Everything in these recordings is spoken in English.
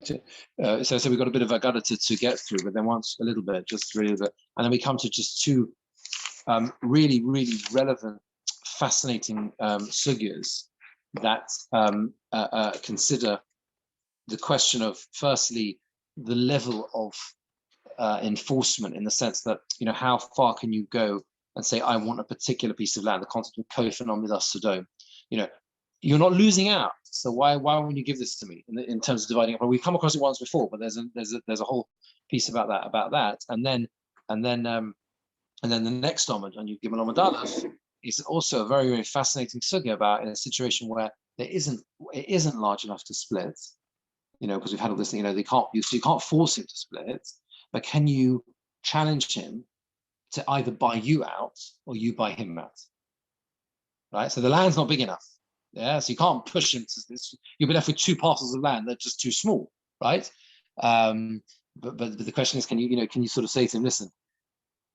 So we've got a bit of a gutter to get through, but then once a little bit, just really a bit, and then we come to just two really, really relevant, fascinating sugyas that consider the question of, firstly, the level of enforcement, in the sense that, how far can you go and say, I want a particular piece of land, the concept of kofan on midas sodom. You're not losing out, so why won't you give this to me in terms of dividing up? Well, we've come across it once before, but there's a whole piece about that, and then the next Omid, and you've given Omid Aleph, is also a very, very fascinating sugya about, in a situation where it isn't large enough to split, because we've had all this thing, you can't force him to split, but can you challenge him to either buy you out or you buy him out, right? So the land's not big enough, so you can't push him to this. You'll be left with two parcels of land that are just too small, right? But the question is, can you sort of say to him, listen,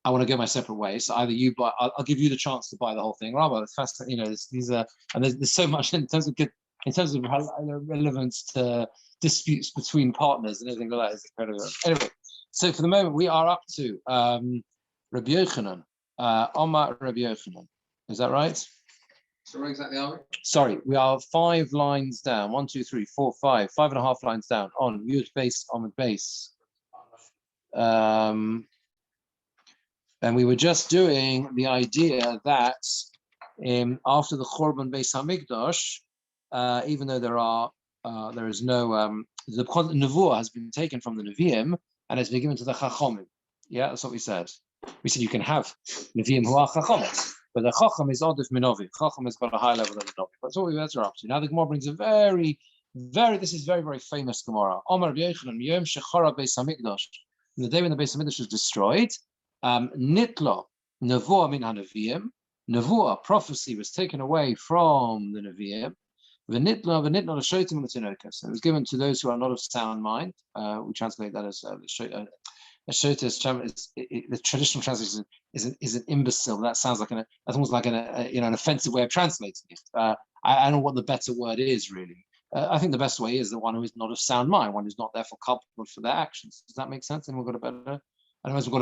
I want to go my separate ways. So either you buy, I'll give you the chance to buy the whole thing. Rather, it's fascinating. These are, and there's so much in terms of relevance to disputes between partners and everything like that. Is incredible. Anyway, so for the moment we are up to Rabbi Yochanan, Omar Rabbi Yochanan. Is that right? So where exactly are we? Sorry, we are 5 lines down. 1, 2, 3, 4, 5, 5.5 lines down on Yud base on the base. And we were just doing the idea that after the Chorban Beis Hamikdash, even though there is no the Nevuah has been taken from the Nevi'im and has been given to the Chachomim. Yeah, that's what we said. We said you can have Nevi'im who are Chachomim, but the Chacham is Odif Minovi. Chacham has got a high level of Minovi. That's what we were up to. Now the Gemora brings a very, this is very, very famous Gemora. Omar Rabbi Yochanan, Yom Shechara Beis Hamikdash. The day when the Beis Hamikdash was destroyed, Nitla Nevuah min HaNevi'im. Nevuah, prophecy, was taken away from the Nevi'im. V'nitla l'shotim l'tinokas. It was given to those who are not of sound mind. We translate that as the traditional translation is an imbecile. That sounds like that's almost like an offensive way of translating it. I don't know what the better word is really. I think the best way is the one who is not of sound mind, one who's not therefore culpable for their actions. Does that make sense? And we've got a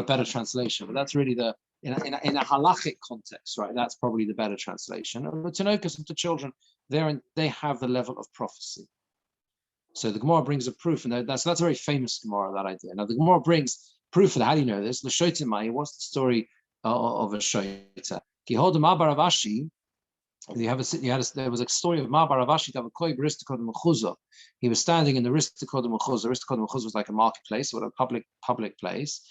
better translation, but that's really in a halachic context, right? That's probably the better translation. And the tinokas and the children, they have the level of prophecy. So the Gemara brings a proof, and that's a very famous Gemara, that idea. Now the Gemara brings proof for that. How do you know this? The Shotimai, what's the story of a Shota? There was a story of Mabar Avashi of a Koi Ristikod Mechuzah. He was standing in the Ristikod Mechuzah. Ristikod Mechuzah was like a marketplace, or a public place.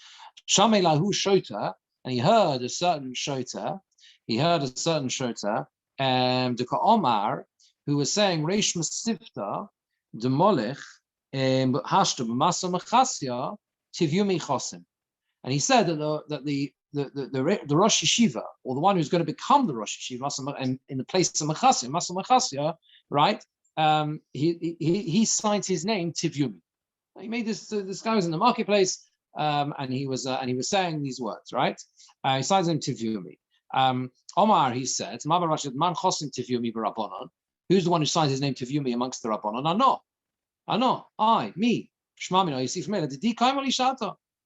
Shamei Lahu Shota, and he heard a certain Shota, the Omar, who was saying Reish Masifta, the Molech, Hashta B'Masa Mechasya, Tivyumi Chosim. And he said that the Rosh Yeshiva, or the one who's going to become the Rosh Yeshiva, and in the place of Mechasya, Masa Mechasya, right? He signed his name Tivyumi. He made this guy was in the marketplace, and he was saying these words, right? He signs him Tivyumi. Omar, he said, Man Chosim Tivyumi B'Rabbanon. Who's the one who signs his name Tivyumi amongst the Rabbanon? I, me. Shmamina, you see from me,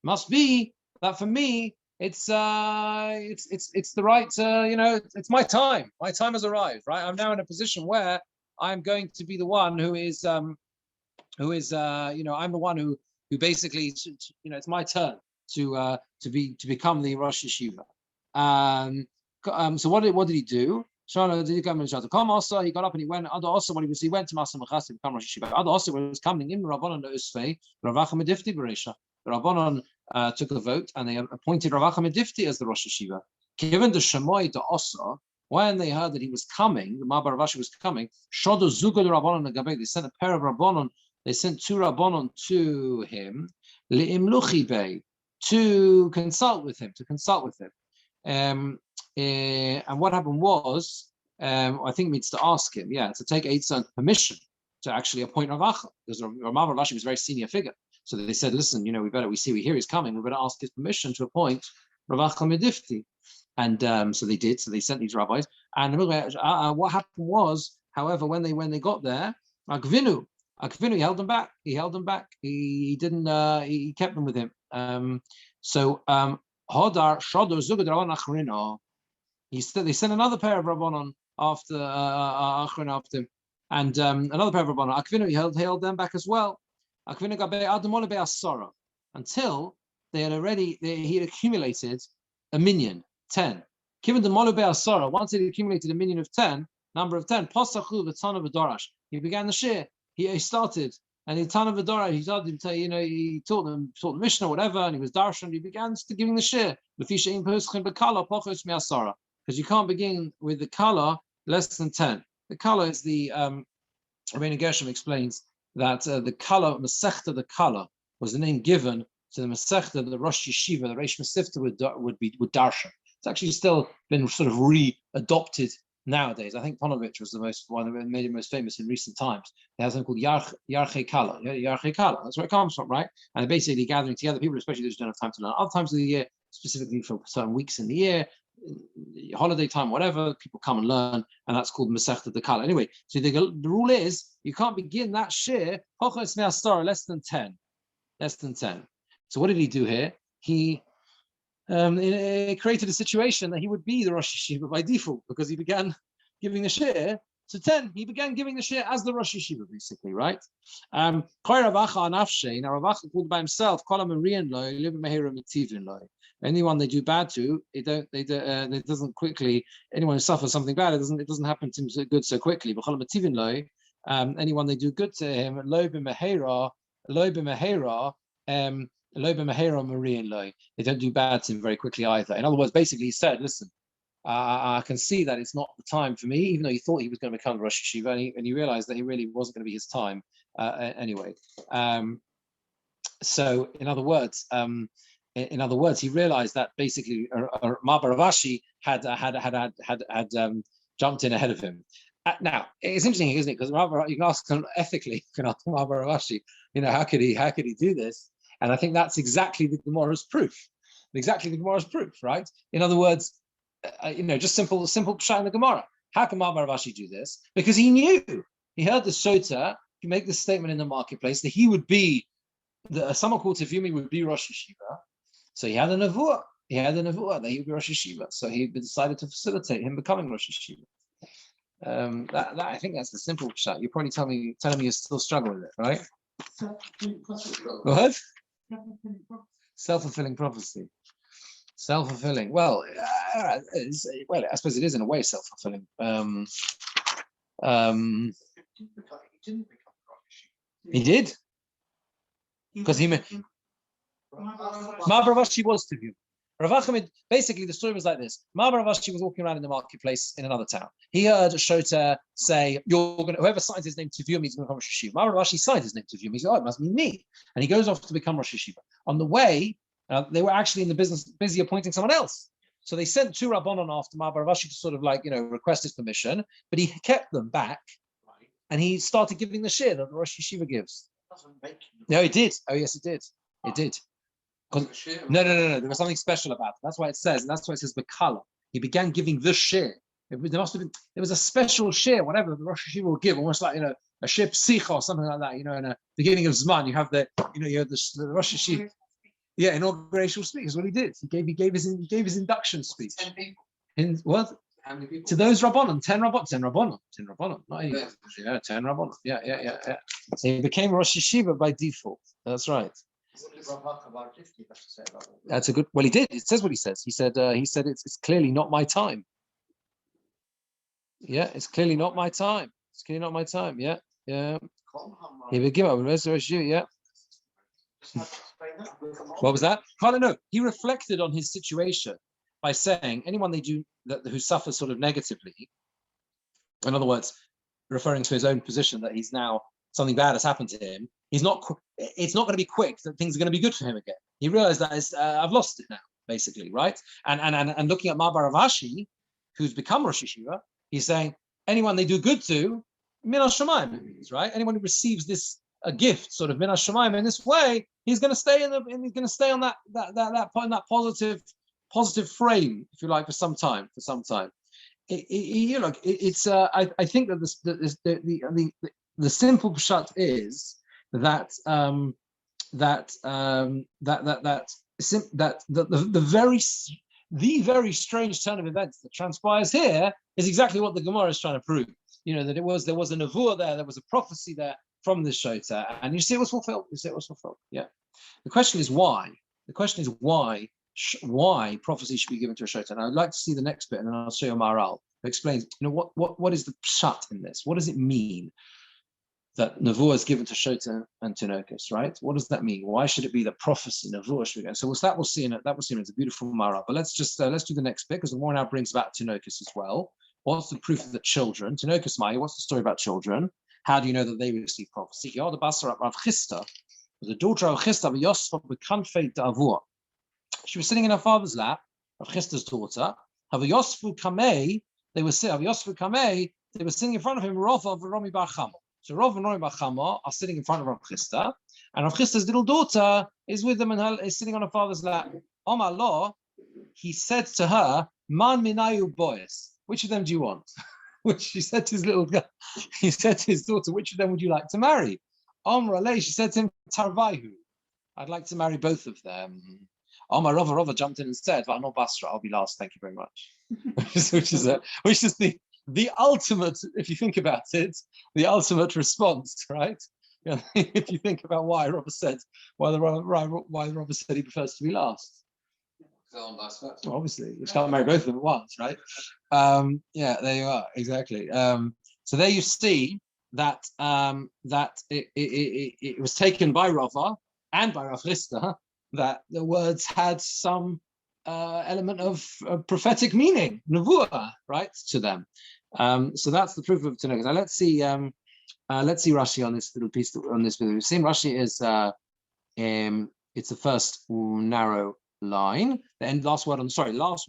must be that for me, it's the right, it's my time. My time has arrived, right? I'm now in a position where I'm going to be the one who is, I'm the one who basically, it's my turn to become the Rosh Yeshiva. So what did he do? He got up and he went. Also, when he went to Masa Mechasya to become Rosh Yeshiva. Also, when he was coming in, Rabbanon Usvei, Ravacham Medifti Beresha. The Rabbanon took a vote and they appointed Ravacham Medifti as the Rosh Yeshiva. Given the Shemoi to Osa, when they heard that he was coming, the Mabar Ravashi was coming, Shodo Zugo the Rabbanon Nagabeg. They sent a pair of Rabbanon. They sent 2 Rabbanon to him, Li'imluchi Bey, to consult with him. And what happened was, I think it means to ask him, to take Eitzah's permission to actually appoint Ravacha, because Rav Ravashi was a very senior figure. So they said, listen, we hear he's coming, we better ask his permission to appoint Ravacha Medifti. And so they did. So they sent these rabbis. And what happened was, however, when they got there, Agvinu, Akvinu, he held them back. He held them back. He didn't. He kept them with him. Hodar Shodor Zugad Rabban Achrino. They sent another pair of Rabbanon after after him, and another pair of Rabbanon. Akvinu, he held them back as well. Akvinu Gabe Adamole Be'asara, until he had accumulated a minion, 10. Given the Molo Be'asara, once he accumulated a minion of 10, number of 10, Pasachu v'Tana v'Dorash. He began the shir. He started, and in Tana v'Dorash, he started to, he taught the Mishnah, whatever, and he was darshan. He began giving the shir. Because you can't begin with the kala less than 10. The kala is the Rabbeinu Gershom explains that the kala, Masechta, the kala, was the name given to the Masechta, the Rosh Yeshiva, the Reish Masifta would darshan. It's actually still been sort of re-adopted nowadays. I think Ponovich was one that made it most famous in recent times. They have something called Yarchei Kala. Yarchei Kala, that's where it comes from, right? And they're basically gathering together people, especially those who don't have time to learn. Other times of the year, specifically for certain weeks in the year, holiday time, whatever, people come and learn, and that's called Masechta the Kala. Anyway, so the rule is you can't begin that shir less than 10. Less than 10. So what did he do here? He created a situation that he would be the Rosh Yeshiva by default, because he began giving the shir to 10. He began giving the shir as the Rosh Yeshiva, basically, right? Now Ravacha called by himself, anyone they do bad to, it doesn't quickly, anyone who suffers something bad, it doesn't happen to him good so quickly. Anyone they do good to him, they don't do bad to him very quickly either. In other words, basically he said, listen, I can see that it's not the time for me, even though he thought he was going to become Rosh Yeshiva, and he realized that he really wasn't going to be his time anyway. So in other words, he realized that basically Rabbi Ravashi had jumped in ahead of him. Now it's interesting, isn't it? Because you can ask him ethically, you can ask Rabbi Ravashi, how could he do this? And I think that's exactly the Gemora's proof. Right? In other words, just simple pshat in the Gemora. How can Rabbi Ravashi do this? Because he knew, he heard the Shota, he make this statement in the marketplace that he would be, someone called Tevumi would be Rosh Yeshiva. So he had a nevuah. That he would be Rosh Yeshiva. So he decided to facilitate him becoming Rosh Yeshiva. I think that's the simple pshat. You're probably telling me you still struggle with it, right? What? Self-fulfilling prophecy. Self-fulfilling. Well, I suppose it is in a way self-fulfilling. He did, because Ravashi was to view. Basically, the story was like this. Ravashi was walking around in the marketplace in another town. He heard a Shota say, whoever signs his name to view me is going to become Rosh Yeshiva. Ravashi signed his name to view me. He said, it must be me. And he goes off to become Rosh Yeshiva. On the way, they were actually in the business busy appointing someone else. So they sent 2 Rabbanon after Ravashi to sort of request his permission, but he kept them back, and he started giving the shir that the Rosh Yeshiva gives. No, it did. Oh, yes, it did. It did. No. There was something special about it. That's why it says, and that's why it says Bekala. He began giving the shir. There was a special shir, whatever the Rosh Yeshiva will give, almost like a shir psicha or something like that. In the beginning of Zman, you have the Rosh Yeshiva. Yeah, inauguration speech is what he did. He gave his induction speech. 10 people. In what? How many people? To those Rabbanon, 10 Rabbanon. Not even. Yeah, 10 Rabbanon. Yeah. So he became Rosh Yeshiva by default. That's right. That's a good. Well, he did. It says what he says. He said it's clearly not my time. Yeah, it's clearly not my time. Yeah. He became a Rosh Yeshiva. Yeah. What was that? No. He reflected on his situation by saying anyone they do who suffers sort of negatively, in other words, referring to his own position that he's now something bad has happened to him. It's not going to be quick that things are going to be good for him again. He realized that I've lost it now, basically, right? And looking at Rabbi Ravashi, who's become Rosh Yeshiva, he's saying anyone they do good to, min hashamayim, it means, right? Anyone who receives this a gift, sort of min hashamayim in this way, he's going to stay on that positive frame, if you like, for some time. I think that the simple pshat is that the very strange turn of events that transpires here is exactly what the Gemora is trying to prove. That there was a nevuah there was a prophecy there from the shota, and you see it was fulfilled. Yeah. The question is why. The question is why prophecy should be given to a shota. And I'd like to see the next bit, and then I'll show you Maharal, who explains, what is the pshat in this? What does it mean that nevuah is given to shota and Tinokus, right? What does that mean? Why should it be the prophecy nevuah should be given? So that we'll see in it. It's a beautiful Maharal. But let's do the next bit, because the Gemora now brings about Tinokus as well. What's the proof that children? Tinokus Maya. What's the story about children? How do you know that they receive prophecy? The Basra Rabbi Birnbaum, the daughter of Chisda, she was sitting in her father's lap, of Chisda's daughter. They were sitting in front of him, Rav of Rami Bar Chama. So Rav and Rami Bar Chama are sitting in front of Rav Chisda, and Rav Chisda's little daughter is with them and is sitting on her father's lap. Omar Lo, he said to her, Man minayu boys, which of them do you want? Which he said to his little girl, he said to his daughter, which of them would you like to marry? Omar Ale, she said to him, Tarvaihu, I'd like to marry both of them. Omar Rava jumped in and said, "Va'ano Basra, I'll be last. Thank you very much." which is the ultimate, if you think about it, the ultimate response, right? If you think about why the Rava said he prefers to be last. Well, obviously, you can't marry both of them at once, right? There you are, exactly. So there you see that it was taken by Rava and by Rav Chisda that the words had some element of prophetic meaning, nevuah, right, to them. So that's the proof of Tanakh. Now let's see Rashi on this little piece. On this video, we've seen Rashi is it's the first narrow line. The last word on the last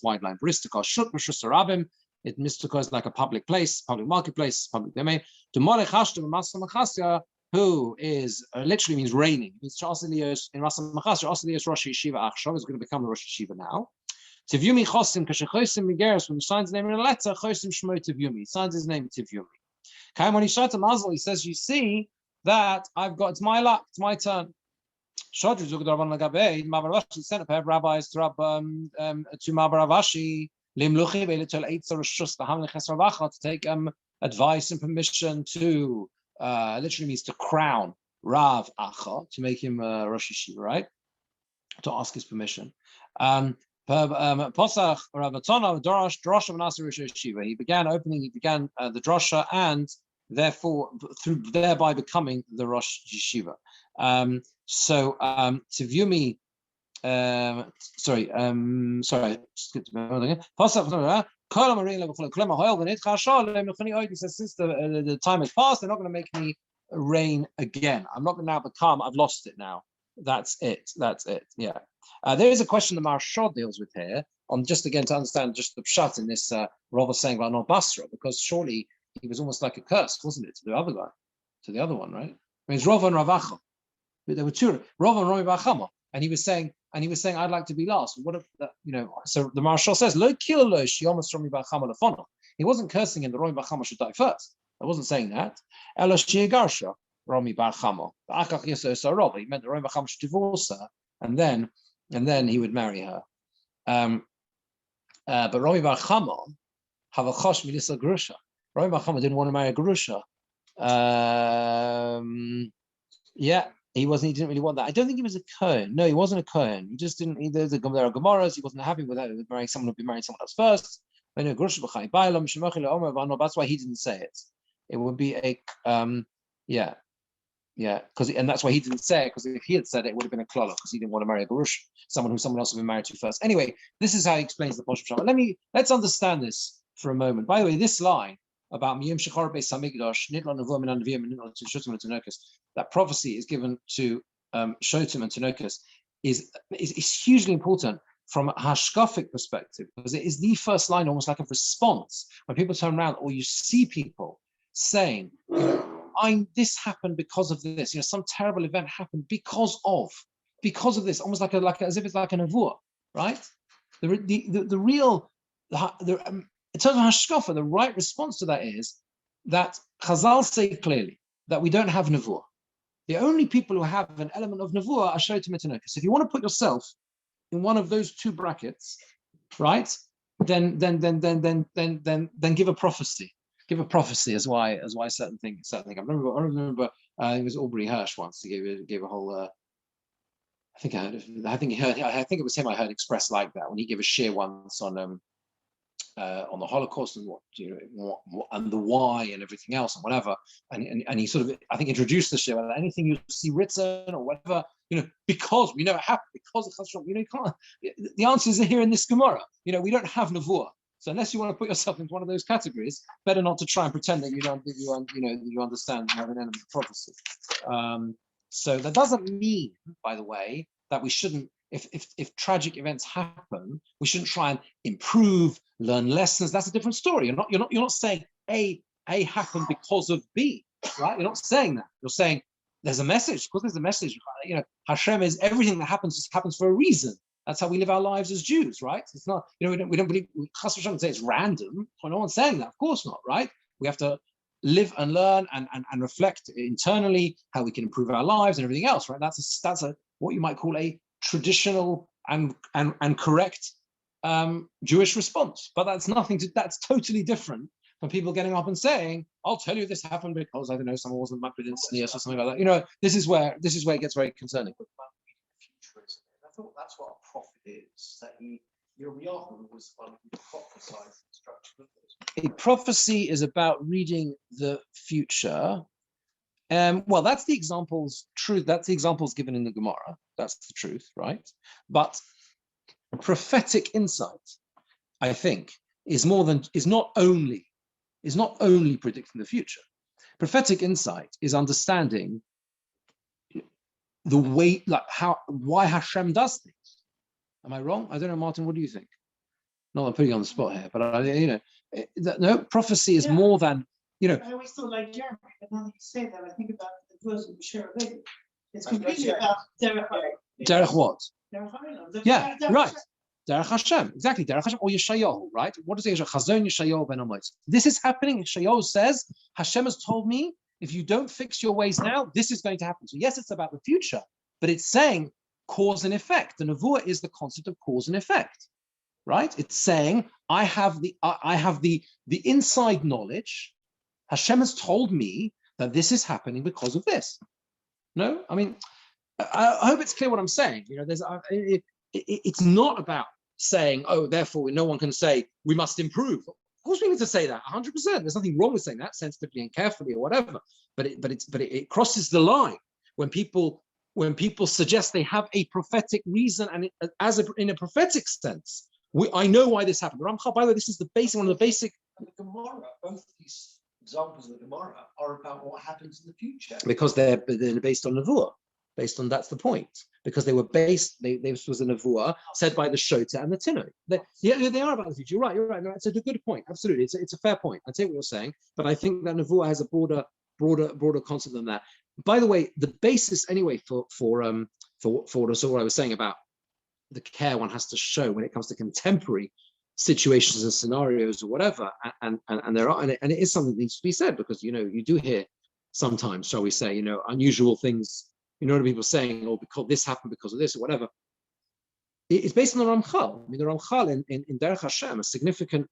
wide line. Baristika shut b'shus rabim. It is like a public place, public marketplace, public domain. Who is literally means reigning. It means in Rasa Machasya, Rosh Yeshiva Achshav is going to become the Rosh Yeshiva now. Tivyumi Chosim, Kashechosim Migeres, when he signs his name in a letter, Chosim Shmo Tivyumi, signs his name Tivyumi. Chaim, when he shot a muzzle, he says, you see that it's my luck, it's my turn. Shodri Zugdarvan Lagabe, Mavaravashi sent a pair of rabbis to Mavaravashi, Limluchi, Velitel Eitzer Shus, the Hamliches Ravacha, to take advice and permission to literally means to crown Rav Acha, to make him Rosh Yeshiva, right? To ask his permission. Posach Ravatona Drosha Manasa Rosh Yeshiva. He began the drosha, and therefore thereby becoming the Rosh Yeshiva. Tivyumi. Since the time has passed, they're not going to make me reign again. I'm not going to now become, I've lost it now. That's it. Yeah. There is a question the Marshal deals with here, on just again to understand just the pshat in this Rava saying about no Basra, because surely he was almost like a curse, wasn't it, to the other guy, to the other one, right? I mean, it's Rava and Ravacha. There were two, Rava and Rami Bar Chama, and he was saying, I'd like to be last. What if so the Marshal says, Lo kilolo shiyomas Rami Bar Chama lefono. He wasn't cursing him that Rami Bar Chama should die first. I wasn't saying that. Elo shiyegarsha Rami Bar Chama. Akach yeso sarov. He meant that Rami Bar Chama should divorce her, and then he would marry her. But Rami Bar Chama have a chosh milisa grusha. Rami Bar Chama didn't want to marry a grusha. He didn't really want that. I don't think he was a Kohen. No, he wasn't a Kohen. He just didn't. There are Gemoras. He wasn't happy with marrying someone who'd been married someone else first. That's why he didn't say it. It would be and that's why he didn't say it, because if he had said it would have been a klala, because he didn't want to marry a Gerush, someone else had been married to first. Anyway, this is how he explains the Posh Pshat. Let's understand this for a moment. By the way, this line about Miyum Shechar Beis Hamikdash, Nitla Nevuim and Anavim, and Nitla Shotim and Tanokus, that prophecy is given to Shotim and Tanokus is hugely important from a hashkafic perspective, because it is the first line, almost like a response when people turn around, or you see people saying, this happened because of this. Some terrible event happened because of this, almost like as if it's like a nevuah, right? In terms of hashkafa, the right response to that is that Chazal say clearly that we don't have nevuah. The only people who have an element of nevuah are shotim etanokus. If you want to put yourself in one of those two brackets, right? Then give a prophecy. Give a prophecy as why certain things. I remember. It was Aubrey Hirsch once. He gave a whole. I think it was him. I heard expressed like that when he gave a share once on the Holocaust and and the why and everything else and whatever, and he sort of, I think, introduced the share. Anything you see written or whatever, because we know it happened, because of Chazal, you can't. The answers are here in this Gemora. We don't have nevuah. So unless you want to put yourself into one of those categories, better not to try and pretend that you understand and have an element of prophecy. So that doesn't mean, by the way, that we shouldn't, if tragic events happen, we shouldn't try and improve, learn lessons. That's a different story. You're not saying A happened because of B, right? You're not saying that. You're saying there's a message. Of course, there's a message. Hashem is everything that happens just happens for a reason. That's how we live our lives as Jews, right? It's not, we don't believe, Chas v'shalom say it's random. No one's saying that. Of course not, right? We have to live and learn and reflect internally how we can improve our lives and everything else, right? That's a what you might call a traditional and correct Jewish response. But that's totally different from people getting up and saying, "I'll tell you this happened because I don't know, someone wasn't makbid in sneers or something like that." This is where it gets very concerning. I thought that's what a prophet is. That Yirmiyahu was one who prophesied structure. A prophecy is about reading the future. Well, that's the examples. True, that's the examples given in the Gemora. That's the truth, right? But prophetic insight, I think, is not only predicting the future. Prophetic insight is understanding the way, why Hashem does things. Am I wrong? I don't know, Martin. What do you think? Not that I'm putting you on the spot here, but no, prophecy is more than. I always thought like Jeremy, but now that you say that, I think about the verse of Basra Rabbi. It's completely about Derech what? Yeah, right. Derech Hashem, exactly. Derech Hashem or Yeshayahu, right? What does Chazon Yeshayahu ben Amos? This is happening. Yeshayahu says, Hashem has told me, if you don't fix your ways now, this is going to happen. So yes, it's about the future, but it's saying cause and effect. The nevuah is the concept of cause and effect, right? It's saying I have the inside knowledge. Hashem has told me that this is happening because of this. No, I mean, I hope it's clear what I'm saying. It's not about saying, oh, therefore no one can say we must improve. Of course, we need to say that 100%. There's nothing wrong with saying that sensitively and carefully or whatever. But it crosses the line when people suggest they have a prophetic reason, and in a prophetic sense, I know why this happened. Ramchal, by the way, this is one of the basic. The Gemora, both of these examples of the Gemora are about what happens in the future. Because they're based on nevuah. Based on, that's the point. Because they were based, this was a nevuah said by the Shota and the Tinoi. They are about the future. You're right. No, it's a good point. Absolutely. It's a fair point. I take what you're saying, but I think that nevuah has a broader concept than that. By the way, the basis anyway for what I was saying about the care one has to show when it comes to contemporary situations and scenarios or whatever, and it is something that needs to be said, because you do hear sometimes, shall we say, unusual things, people saying, oh, because this happened because of this or whatever. It's based on the Ramchal. I mean, the Ramchal in Derech Hashem, a significant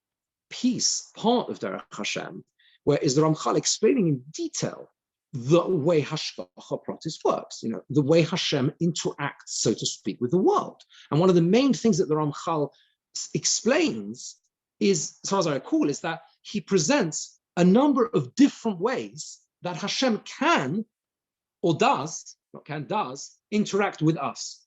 part of Derech Hashem, where is the Ramchal explaining in detail the way Hashgacha Pratis works, the way Hashem interacts, so to speak, with the world. And one of the main things that the Ramchal explains is, as far as I recall, is that he presents a number of different ways that Hashem can or does interact with us.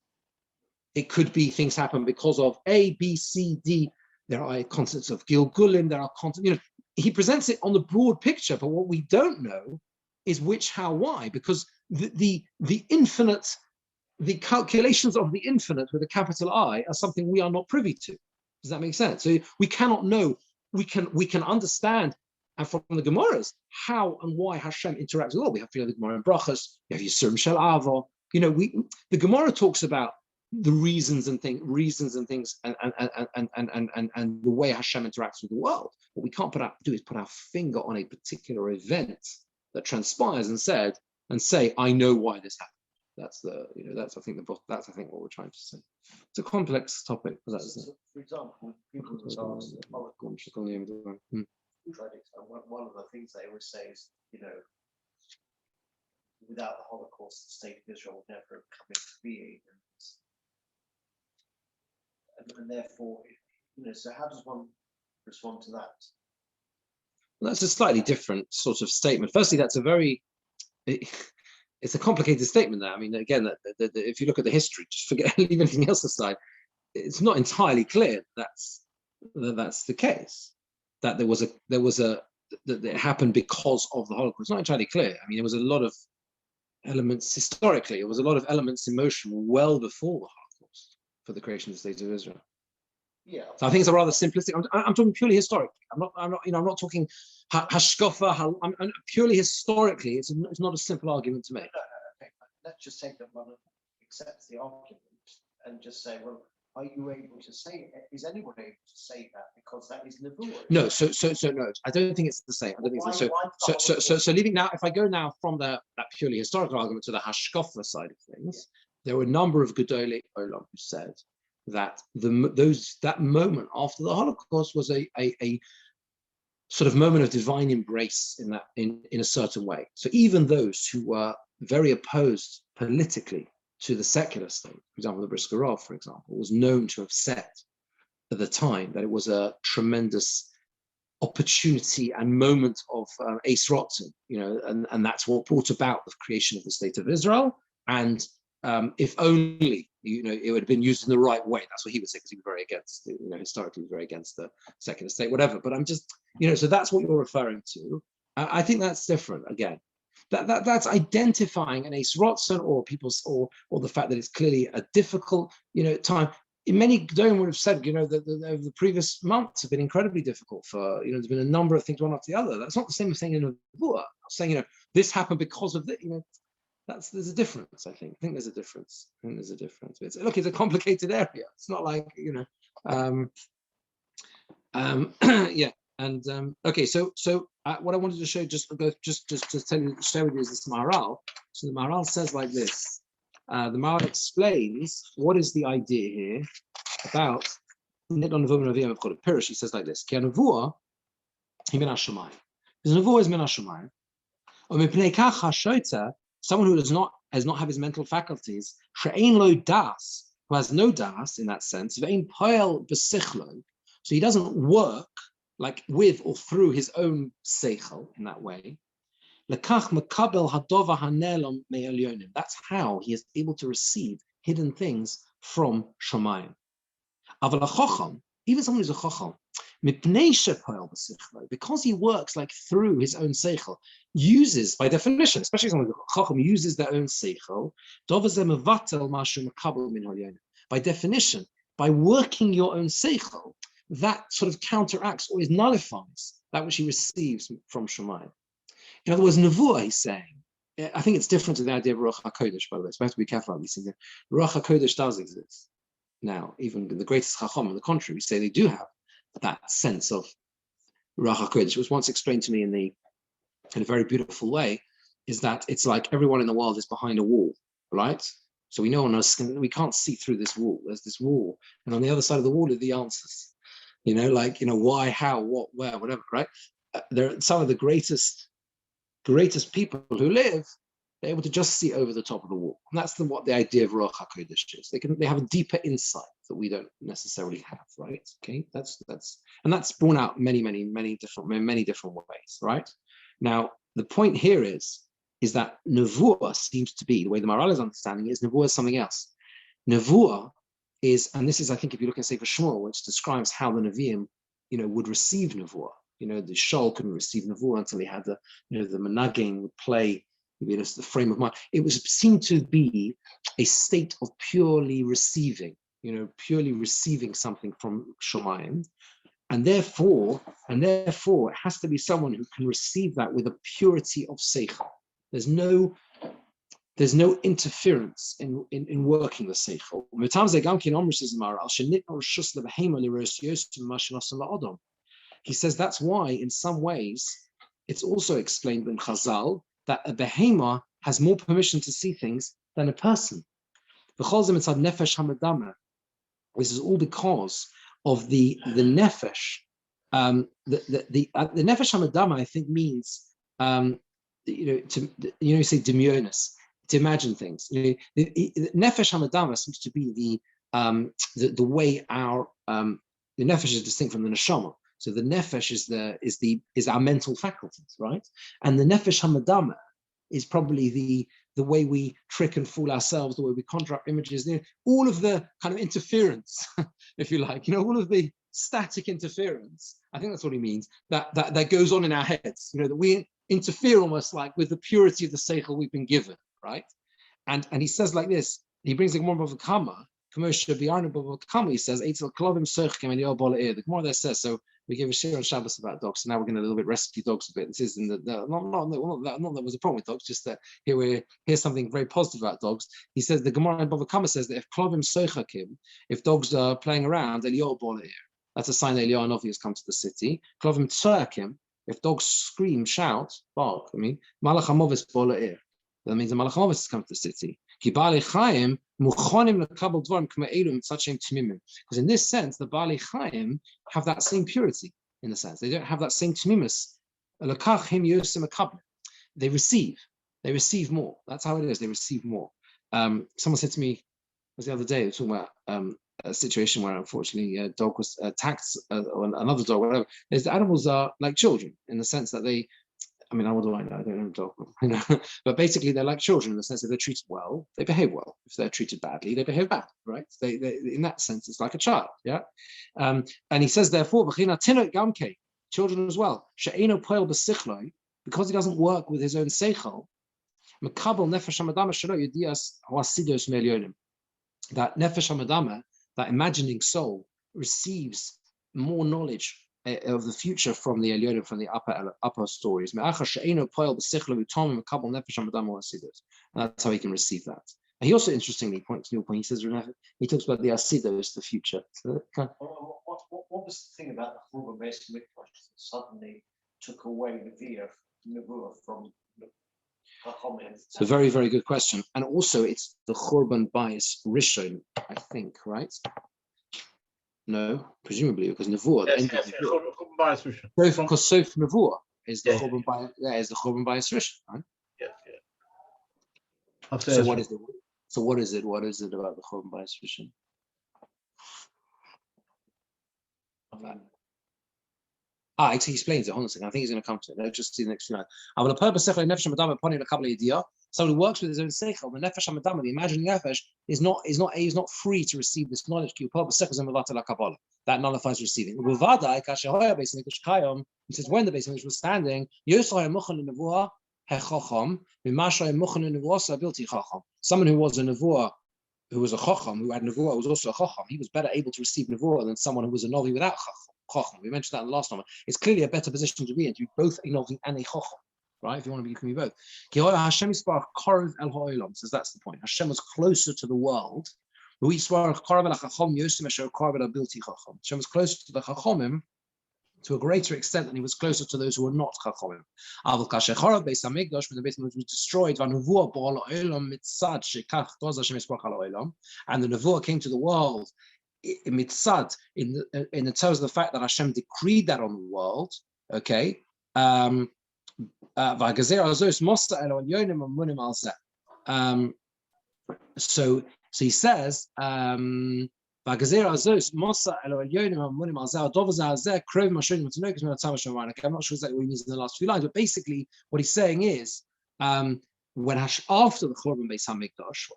It could be things happen because of A, B, C, D. There are concepts of Gilgulim, there are concepts, he presents it on the broad picture, but what we don't know is which, how, why, because the infinite, the calculations of the infinite with a capital I are something we are not privy to. Does that make sense? So we cannot know. We can understand, and from the Gemaras, how and why Hashem interacts with all. We have the Gemara in Brachas. You have Yisurim Shel Avo. The Gemara talks about the reasons and things, and the way Hashem interacts with the world. What we can't do is put our finger on a particular event that transpires and say, I know why this happened. That's I think what we're trying to say. It's a complex topic. But that's for example, people who ask the Holocaust, one of the things they always say is, without the Holocaust, the state of Israel would never have come into being, and therefore, so how does one respond to that? Well, that's a slightly different sort of statement. Firstly, it's a complicated statement there. I mean, again, that if you look at the history, just forget, leave anything else aside, it's not entirely clear that's the case. That that it happened because of the Holocaust. It's not entirely clear. I mean, there was a lot of elements historically. There was a lot of elements in motion well before the Holocaust for the creation of the state of Israel. Yeah. So I think it's a rather simplistic. I'm talking purely historically. I'm not talking hashkafa. I'm purely historically. It's not a simple argument to make. No. Okay. Let's just take that one and accept the argument and just say, well, are you able to say it? Is anyone able to say that because that is nevuah? No. So no. I don't think it's the same. I don't think so. So leaving now. If I go now from that purely historical argument to the hashkafa side of things, there were a number of Gedolei Olam who said that that moment after the Holocaust was a sort of moment of divine embrace in a certain way. So even those who were very opposed politically to the secular state, for example, the Brisker Rav, for example, was known to have said at the time that it was a tremendous opportunity and moment of Eis Rotzen, and that's what brought about the creation of the state of Israel. And if only it would have been used in the right way. That's what he would say, because he was very against, historically, he was very against the secular state, whatever. But I'm just, so that's what you're referring to. I think that's different. Again, that's identifying an Eis Rotzen or people's or the fact that it's clearly a difficult, time. Many Gedolim would have said, that the previous months have been incredibly difficult for, there's been a number of things one after the other. That's not the same as saying in a Nevuah, saying, this happened because of the, there's a difference. I think there's a difference. It's a complicated area. It's not like okay. So what I wanted to show, just to share with you is this Maharal. So the Maharal says like this. The Maharal explains what is the idea here about Nit on Nevuah Nevi'im. I've got a Pirish. He says like this: Ki Nevuah hi min hashamayim. Because Nevuah is min hashamayim. Or mipnei kach hashoita. Someone who does not have his mental faculties, she'ein lo das, who has no das in that sense, ve'ein poel b'sichlo, so he doesn't work like with or through his own seichel in that way. Lekach makabel hadova hanelom me'elyonim. That's how he is able to receive hidden things from Shamayim. Aval ha'chocham, even someone who's a chocham, because he works like through his own seichel, uses by definition, especially someone who's a chocham, uses their own seichel. By definition, by working your own seichel, that sort of counteracts or nullifies that which he receives from Shamayim. In other words, Nevuah, he's saying, I think it's different to the idea of Ruach HaKodesh, by the way, so we have to be careful about these things. Ruach HaKodesh does exist. Now, even the greatest Chacham, on the contrary, we say they do have that sense of Ruach HaKodesh. It was once explained to me in a very beautiful way, is that it's like everyone in the world is behind a wall, right? So we know we can't see through this wall. There's this wall, and on the other side of the wall are the answers. Why, how, what, where, whatever, right? They're some of the greatest people who live. They're able to just see over the top of the wall, and that's what the idea of Ruach HaKodesh is. They have a deeper insight that we don't necessarily have, right? Okay, that's borne out many different ways, right? Now the point here is that Nevuah seems to be, the way the Maharal is understanding it, is Nevuah is something else. Nevuah is, and this is, I think, if you look at Sefer Shmuel, which describes how the Nevi'im, would receive Nevuah. The Shol couldn't receive Nevuah until he had the Menagim would play. The frame of mind. It was seen to be a state of purely receiving, something from Shamayim, and therefore, it has to be someone who can receive that with a purity of seichel. There's no there's no interference in working the seichel. He says that's why, in some ways, it's also explained in Chazal that a behema has more permission to see things than a person. This is all because of the nefesh. The nefesh hamadama, I think, means you say demurnis, to imagine things. The nefesh hamadama seems to be the way our the nefesh is distinct from the neshama. So the nefesh is our mental faculties, right? And the nefesh hamadama is probably the way we trick and fool ourselves, the way we conjure up images, all of the kind of interference, if you like, all of the static interference. I think that's what he means. That goes on in our heads, that we interfere almost like with the purity of the seichel we've been given, right? And he says like this. He brings the Gemora of Kama. He says, the Gemara there says, so we gave a shir on Shabbos about dogs, so now we're going to a little bit rescue dogs a bit. This is not that was a problem with dogs, just that here's something very positive about dogs. He says the Gemara in Bava Kama says that if klovim soichakim, if dogs are playing around, that's a sign that Eliyahu Novi has come to the city. Klovim tsoyakim, if dogs scream, shout, bark, malach hamovis bola'ir. That means the malach hamovis has come to the city. Because in this sense, the Baalei Chaim have that same purity, in a sense. They don't have that same tmimus. They receive more. That's how it is. They receive more. Someone said to me, it was the other day, they were talking about a situation where unfortunately a dog was attacked, or another dog, whatever. The animals are like children in the sense that they, what do I know? I don't know dog, but basically they're like children in the sense that they're treated well, they behave well. If they're treated badly, they behave bad, right? They in that sense, it's like a child, yeah. And he says therefore, children as well, because he doesn't work with his own seichel. That nefesh hamadama, that imagining soul, receives more knowledge of the future from the Elyonim, from the upper stories. And that's how he can receive that. And he also interestingly points to your point. He says he talks about the asidos, the future. So, what was the thing about the Churban Beis Mikdash that suddenly took away the Nevuah from Chachamim? It's a very, very good question. And also it's the Churban Bayis Rishon, I think, right? No, presumably because Nevuah. Because Sof Nevuah is the Churban Bayis Rishon, right? Yeah. So what is it? So what is it? What is it about the Churban Bayis Rishon? He explains it. Hold on a second. I think he's going to come to it. Let's just see the next few lines. Someone who works with his own seichel, the nefesh hamadama, the imagining nefesh, is not free to receive this knowledge. That nullifies receiving. He says when the Beis Hamikdash was standing, someone who was a nevuah, who was a chacham, who had nevuah, was also a chacham. He was better able to receive nevuah than someone who was a novi without chacham. We mentioned that in the last one. It's clearly a better position to be in, to be both a novi and a chacham. Right? If you want to be, you can be both. Hashem says that's the point. Hashem was closer to the world. Hashem was closer to the chachamim to a greater extent than he was closer to those who were not chachamim. When the Beis Hamikdash was destroyed, and the nevuah came to the world mitzad in the terms of the fact that Hashem decreed that on the world. Okay. So he says, I'm not sure exactly what he means in the last few lines, but basically what he's saying is, when after the Churban Beis Hamikdash,